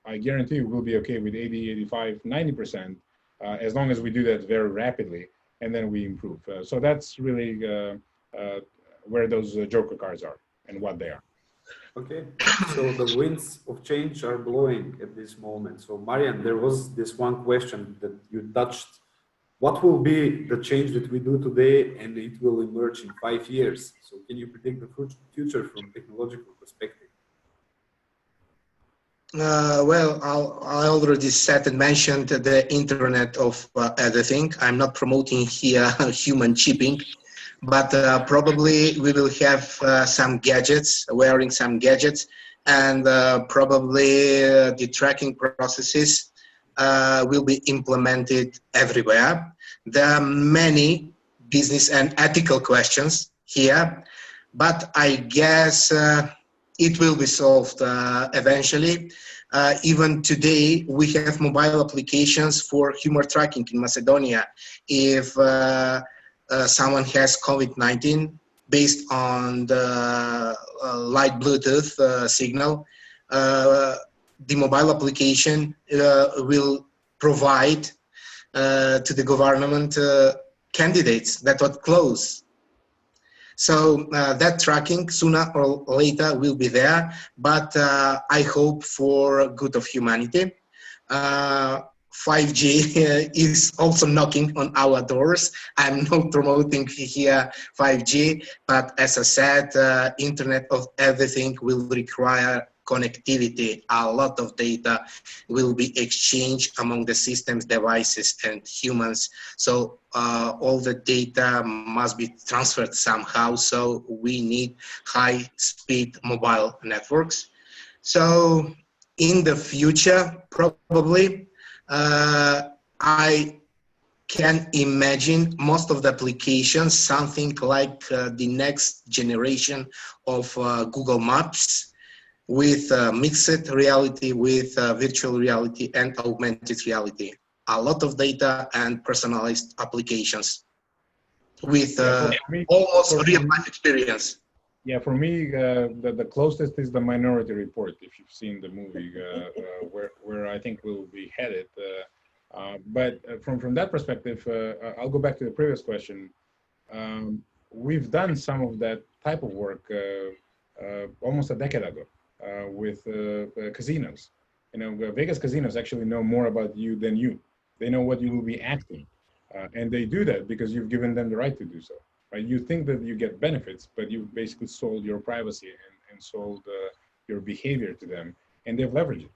I guarantee you we'll be okay with 80, 85, 90%, as long as we do that very rapidly, and then we improve. So that's really where those joker cards are and what they are. Okay, so the winds of change are blowing at this moment. So Marjan, there was this one question that you touched. What will be the change that we do today and it will emerge in 5 years? So can you predict the future from technological perspective? Well, I already said and mentioned the Internet of Everything. I'm not promoting here human chipping, but probably we will have some gadgets, wearing some gadgets, and probably the tracking processes will be implemented everywhere. There are many business and ethical questions here, but I guess it will be solved eventually. Even today, we have mobile applications for humor tracking in Macedonia. If someone has COVID-19, based on the light Bluetooth signal, the mobile application will provide to the government candidates that are close. So that tracking sooner or later will be there, but I hope for good of humanity. 5G is also knocking on our doors. I'm not promoting here 5G, but as I said, Internet of Everything will require connectivity. A lot of data will be exchanged among the systems, devices, and humans. So all the data must be transferred somehow. So we need high-speed mobile networks. So in the future, probably, I can imagine most of the applications, something like the next generation of Google Maps with mixed reality, with virtual reality and augmented reality. A lot of data and personalized applications with almost real-life experience. Yeah, for me, the closest is the Minority Report, if you've seen the movie, where I think we'll be headed. But from that perspective, I'll go back to the previous question. We've done some of that type of work almost a decade ago with casinos. You know, Vegas casinos actually know more about you than you. They know what you will be asking. And they do that because you've given them the right to do so. Right? You think that you get benefits, but you've basically sold your privacy and sold your behavior to them, and they've leveraged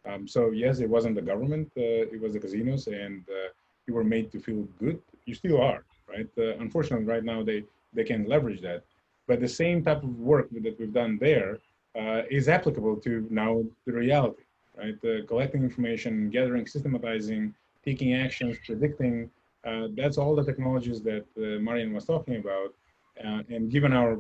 it. So yes, it wasn't the government, it was the casinos, and you were made to feel good. You still are, right? Unfortunately, right now they can leverage that. But the same type of work that we've done there is applicable to now the reality, right? Collecting information, gathering, systematizing, taking actions, predicting. That's all the technologies that Marjan was talking about. And given our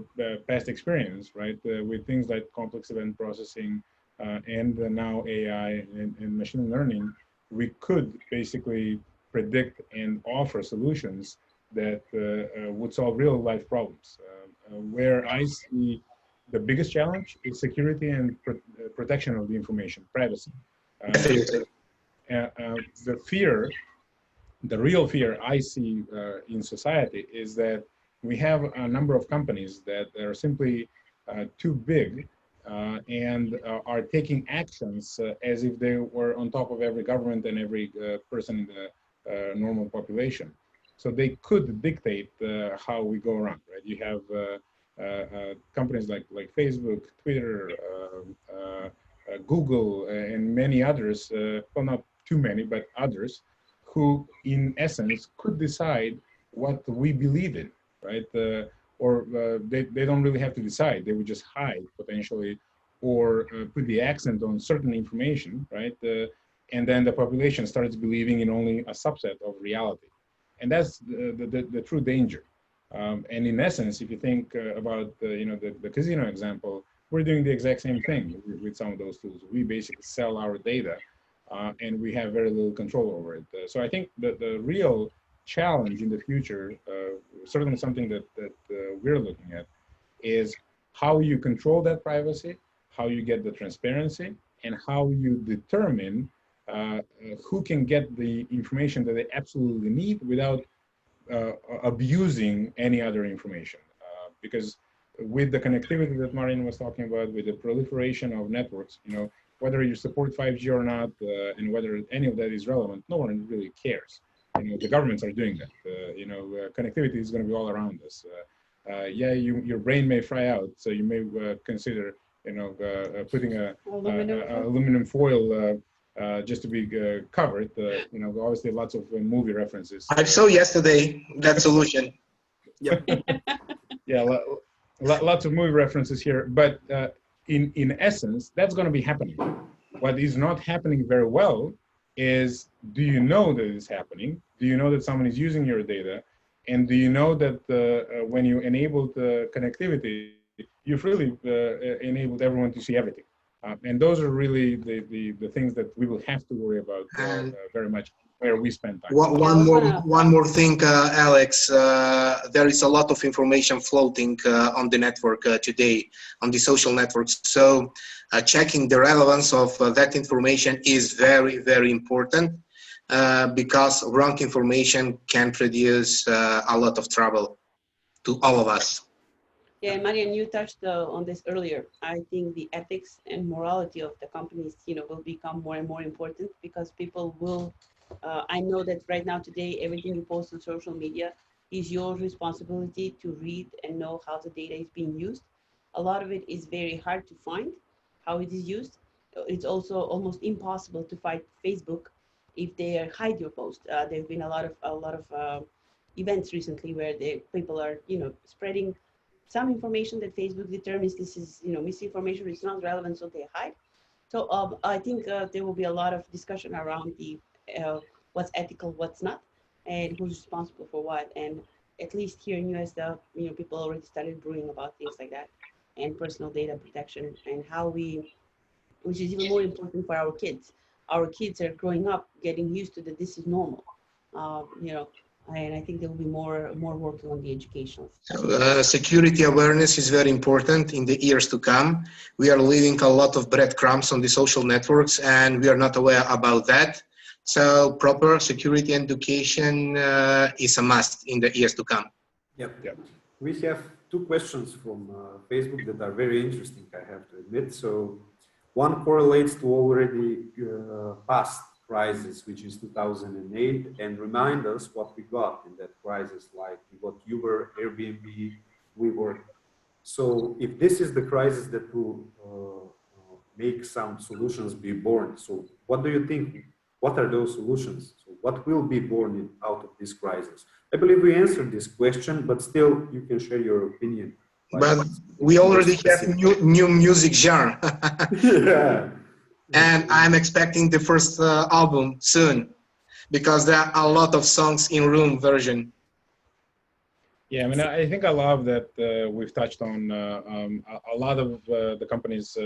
past experience, right, with things like complex event processing and now AI and machine learning, we could basically predict and offer solutions that would solve real life problems. Where I see the biggest challenge is security and protection of the information, privacy. The real fear I see in society is that we have a number of companies that are simply too big and are taking actions as if they were on top of every government and every person in the normal population. So they could dictate how we go around, right? You have companies like Facebook, Twitter, Google, and many others, well, not too many, but others, who in essence could decide what we believe in, right? They don't really have to decide. They would just hide potentially or put the accent on certain information, right? And then the population starts believing in only a subset of reality. And that's the true danger. And in essence, if you think about the casino example, we're doing the exact same thing with some of those tools. We basically sell our data and we have very little control over it. So I think that the real challenge in the future, certainly something that we're looking at, is how you control that privacy, how you get the transparency, and how you determine who can get the information that they absolutely need without abusing any other information. Because with the connectivity that Marjan was talking about, with the proliferation of networks, whether you support 5G or not, and whether any of that is relevant, no one really cares. The governments are doing that. Connectivity is going to be all around us. Yeah, your brain may fry out, so you may consider putting a Aluminum foil. aluminum foil just to be covered. Obviously lots of movie references. I saw yesterday that solution. Yep. Yeah, lots of movie references here, but in essence, that's going to be happening. What is not happening very well is, do you know that it's happening? Do you know that someone is using your data? And do you know that when you enable the connectivity, you've really enabled everyone to see everything? And those are really the things that we will have to worry about very much, where we spend time. One more thing, Alex. There is a lot of information floating on the network today, on the social networks. So checking the relevance of that information is very, very important because wrong information can produce a lot of trouble to all of us. Yeah, Marjan, you touched on this earlier. I think the ethics and morality of the companies, will become more and more important because people will. I know that right now today, everything you post on social media is your responsibility to read and know how the data is being used. A lot of it is very hard to find how it is used. It's also almost impossible to find Facebook if they hide your post. There've been a lot of events recently where people are, spreading some information that Facebook determines this is, misinformation, it's not relevant, so they hide. So I think there will be a lot of discussion around the what's ethical, what's not, and who's responsible for what. And at least here in US, people already started brewing about things like that, and personal data protection, and how which is even more important for our kids. Our kids are growing up getting used to that this is normal, and I think there will be more working on the education. Security awareness is very important in the years to come. We are leaving a lot of breadcrumbs on the social networks and we are not aware about that. So proper security education is a must in the years to come. Yep. We have two questions from Facebook that are very interesting, I have to admit. So one correlates to already past crisis, which is 2008, and remind us what we got in that crisis, like we got Uber, Airbnb, WeWork. So if this is the crisis that will make some solutions be born, so what do you think? What are those solutions? So what will be born out of this crisis? I believe we answered this question, but still you can share your opinion. But we already have new music genre. Yeah. And I'm expecting the first album soon because there are a lot of songs in room version. Yeah, I mean, I think I love that we've touched on a lot of the companies,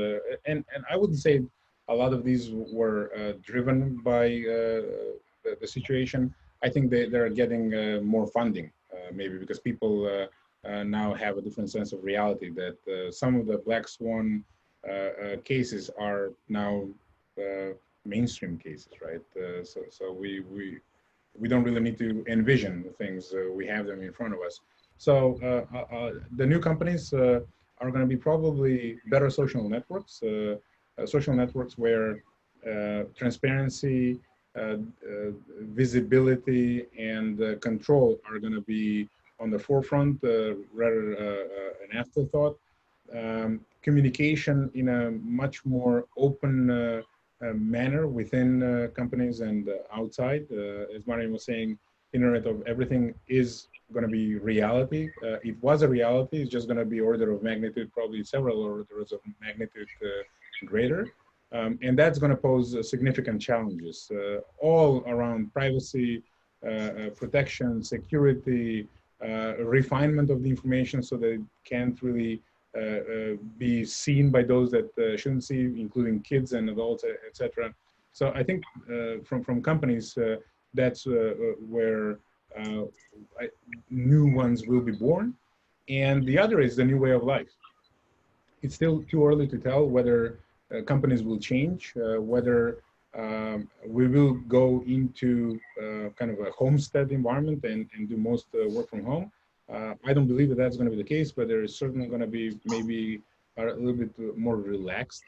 and I wouldn't say a lot of these were driven by the situation. I think they're getting more funding, maybe because people now have a different sense of reality, that some of the black swan cases are now mainstream cases, right? So we don't really need to envision things; we have them in front of us. So the new companies are going to be probably better social networks where transparency, visibility, and control are going to be on the forefront rather an afterthought. Communication in a much more open manner within companies and outside. As Marjan was saying, Internet of Everything is going to be reality. It was a reality. It's just going to be order of magnitude, probably several orders of magnitude greater. And that's going to pose significant challenges all around privacy, protection, security, refinement of the information so that it can't really be seen by those that shouldn't see, including kids and adults, etc. So I think from companies, that's where new ones will be born. And the other is the new way of life. It's still too early to tell whether companies will change, whether we will go into kind of a homestead environment and do most work from home. I don't believe that that's going to be the case, but there is certainly going to be maybe a little bit more relaxed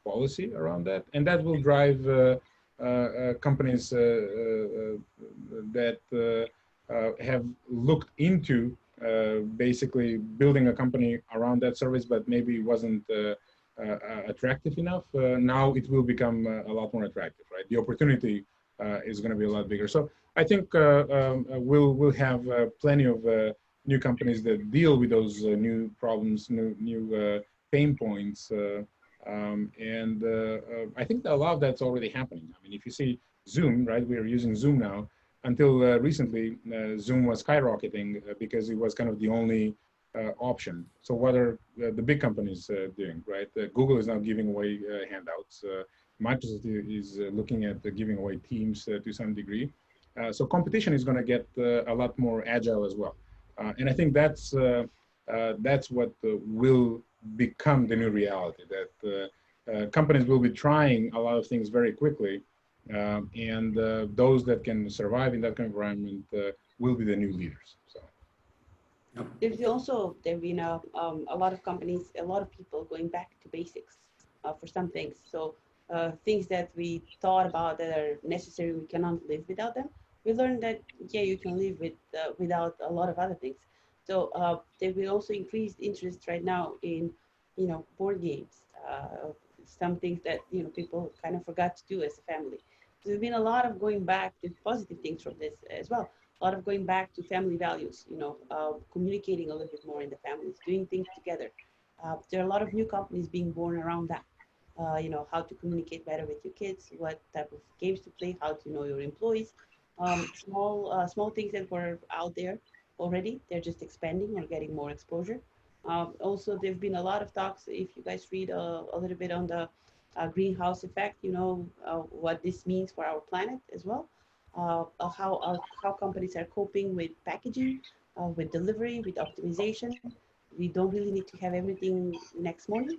policy around that. And that will drive companies that have looked into basically building a company around that service, but maybe wasn't attractive enough, now it will become a lot more attractive, right? The opportunity is going to be a lot bigger. So I think we'll have plenty of new companies that deal with those new problems, new pain points, and I think that a lot of that's already happening. I mean, if you see Zoom, right? We are using Zoom now. Until recently, Zoom was skyrocketing because it was kind of the only option. So what are the big companies doing, right? Google is now giving away handouts. Microsoft is looking at giving away Teams to some degree. So competition is going to get a lot more agile as well. And I think that's what will become the new reality, that companies will be trying a lot of things very quickly. And those that can survive in that kind of environment will be the new leaders. So. There's also, there've been a lot of companies, a lot of people going back to basics for some things. So things that we thought about that are necessary, we cannot live without them. We learned that, yeah, you can live without a lot of other things. So there will also increased interest right now in, board games, some things that, people kind of forgot to do as a family. So there's been a lot of going back to positive things from this as well. A lot of going back to family values, communicating a little bit more in the families, doing things together. There are a lot of new companies being born around that. How to communicate better with your kids, what type of games to play, how to know your employees. Small things that were out there already, they're just expanding or getting more exposure. Also, there've been a lot of talks, if you guys read a little bit on the greenhouse effect, what this means for our planet as well. How companies are coping with packaging, with delivery, with optimization. We don't really need to have everything next morning.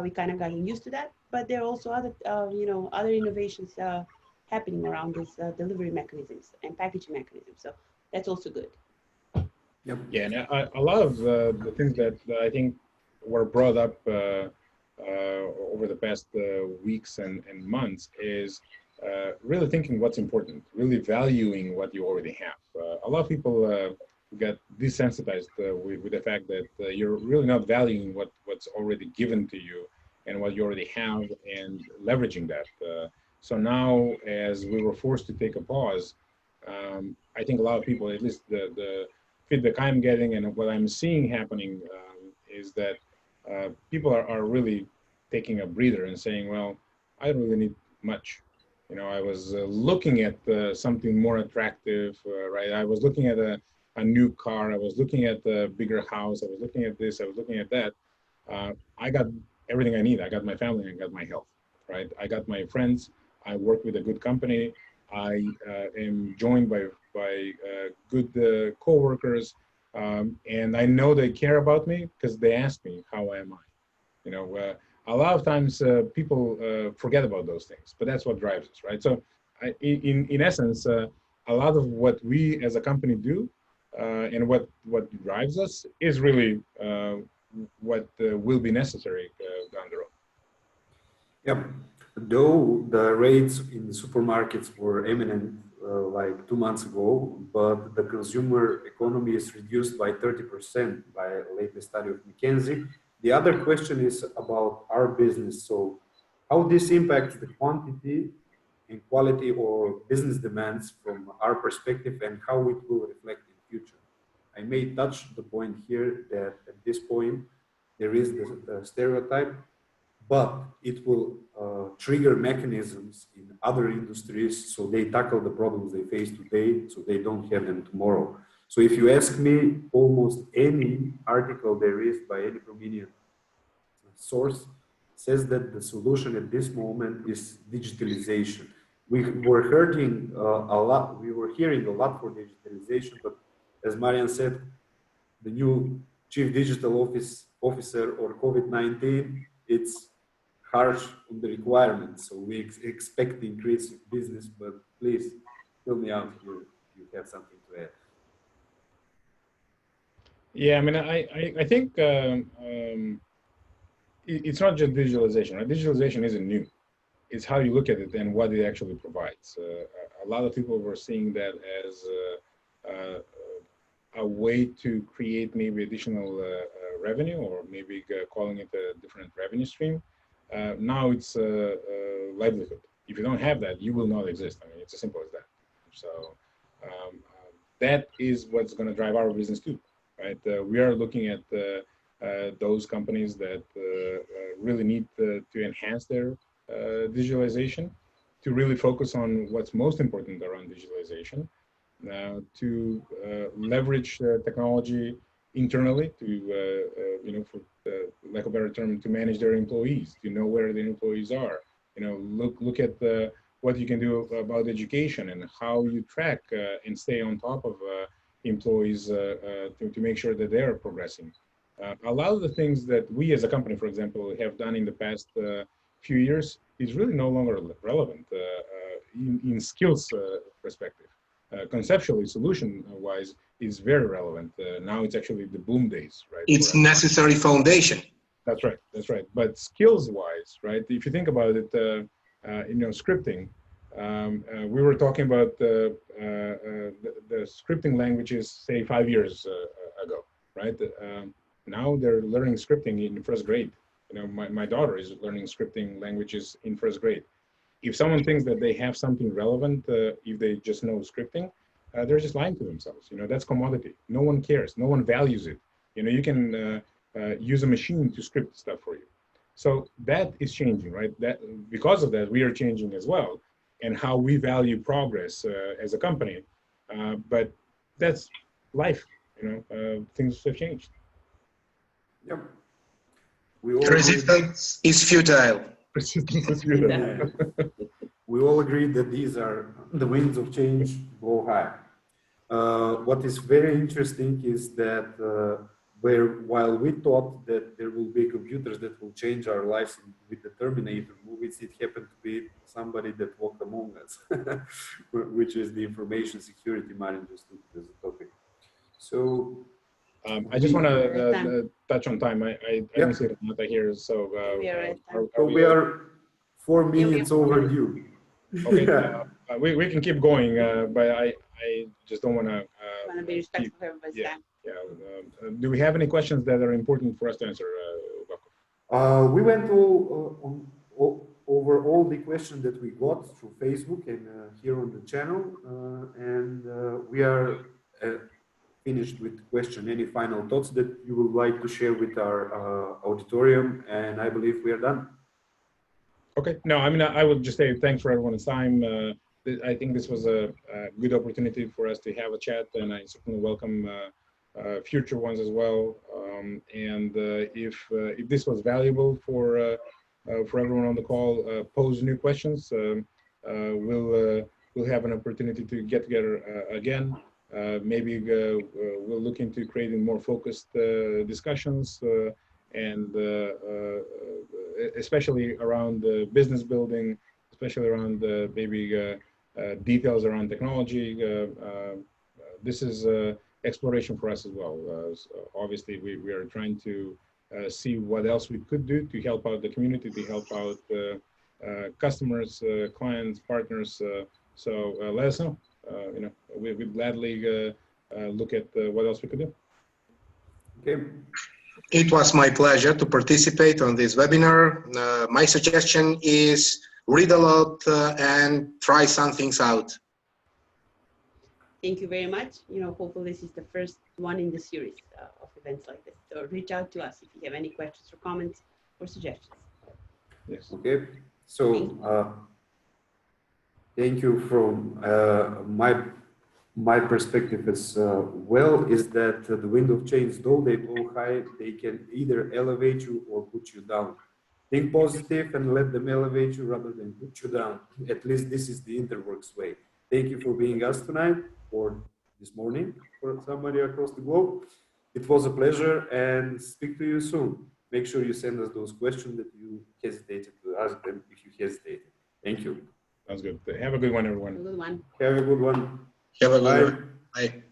We kind of gotten used to that, but there are also other, other innovations happening around these delivery mechanisms and packaging mechanisms. So that's also good. Yep. Yeah, and a lot of the things that I think were brought up over the past weeks and months is really thinking what's important, really valuing what you already have. A lot of people get desensitized with the fact that you're really not valuing what's already given to you and what you already have and leveraging that. So now, as we were forced to take a pause, I think a lot of people, at least the feedback I'm getting and what I'm seeing happening is that people are really taking a breather and saying, well, I don't really need much. I was looking at something more attractive, right? I was looking at a new car. I was looking at a bigger house. I was looking at this. I was looking at that. I got everything I need. I got my family. I got my health, right? I got my friends. I work with a good company. I am joined by good coworkers, and I know they care about me because they ask me, how am I? A lot of times people forget about those things, but that's what drives us, right? So in essence, a lot of what we as a company do and what drives us is really what will be necessary down the road. Yep. Though the rates in supermarkets were eminent like 2 months ago, but the consumer economy is reduced by 30% by a latest study of McKinsey. The other question is about our business. So how this impacts the quantity and quality or business demands from our perspective and how it will reflect in future. I may touch the point here that at this point, there is the stereotype, but it will trigger mechanisms in other industries so they tackle the problems they face today so they don't have them tomorrow. So if you ask me, almost any article there is by any prominent source says that the solution at this moment is digitalization. We were hearing a lot for digitalization, but as Marjan said, the new chief digital officer or COVID-19, it's harsh on the requirements. So we expect the increase of business, but please fill me out here if you have something to add. Yeah, I mean, I think it's not just digitalization, right? Digitalization isn't new. It's how you look at it and what it actually provides. A lot of people were seeing that as a way to create maybe additional revenue, or maybe calling it a different revenue stream. Now it's livelihood. If you don't have that, you will not exist. I mean, it's as simple as that. So that is what's going to drive our business too, right? We are looking at those companies that really need to enhance their visualization, to really focus on what's most important around visualization, to leverage technology internally to, for lack of a better term, to manage their employees, to know where their employees are. Look at what you can do about education and how you track and stay on top of employees to make sure that they are progressing. A lot of the things that we as a company, for example, have done in the past few years is really no longer relevant in skills perspective. Conceptually, solution-wise, is very relevant. Now it's actually the boom days, right? It's necessary foundation. That's right. That's right. But skills-wise, right? If you think about it, scripting. We were talking about the scripting languages, say 5 years ago, right? Now they're learning scripting in first grade. My daughter is learning scripting languages in first grade. If someone thinks that they have something relevant, if they just know scripting, they're just lying to themselves. That's commodity. No one cares. No one values it. You can use a machine to script stuff for you. So that is changing, right? Because of that, we are changing as well, and how we value progress as a company. But that's life. Things have changed. Yep. Resistance is futile. Persistence is futile. Yeah. We all agree that these are the winds of change blow high. What is very interesting is that while we thought that there will be computers that will change our lives with the Terminator movies, it happened to be somebody that walked among us, which is the information security managers as a topic. So I just want to touch on time. I don't see it not here, so we are 4 minutes overdue. Okay, we can keep going, but I just don't want to be respectful of everybody's time. Yeah. Do we have any questions that are important for us to answer, Ubavkov? We went over all the questions that we got through Facebook and here on the channel, and we are finished with the question. Any final thoughts that you would like to share with our auditorium? And I believe we are done. Okay. No, I mean, I would just say thanks for everyone's time. I think this was a good opportunity for us to have a chat, and I certainly welcome future ones as well. And if this was valuable for everyone on the call, pose new questions. We'll have an opportunity to get together again. Maybe we'll look into creating more focused discussions, and especially around business building, especially around maybe details around technology. This is exploration for us as well. So obviously, we are trying to see what else we could do to help out the community, to help out customers, clients, partners. So let us know. We'd gladly look at what else we could do. Okay. It was my pleasure to participate on this webinar. My suggestion is read a lot and try some things out. Thank you very much. Hopefully this is the first one in the series of events like this. So reach out to us if you have any questions or comments or suggestions. Yes. Okay. So thank you. From my perspective as well is that the wind of change, though they blow high, they can either elevate you or put you down. Think positive and let them elevate you rather than put you down. At least this is the InterWorks way. Thank you for being us tonight, or this morning for somebody across the globe. It was a pleasure, and speak to you soon. Make sure you send us those questions that you hesitated to ask them if you hesitated. Thank you. Sounds good. Have a good one, everyone. Have a good one. Have a good one. Have a good Bye. one. Bye.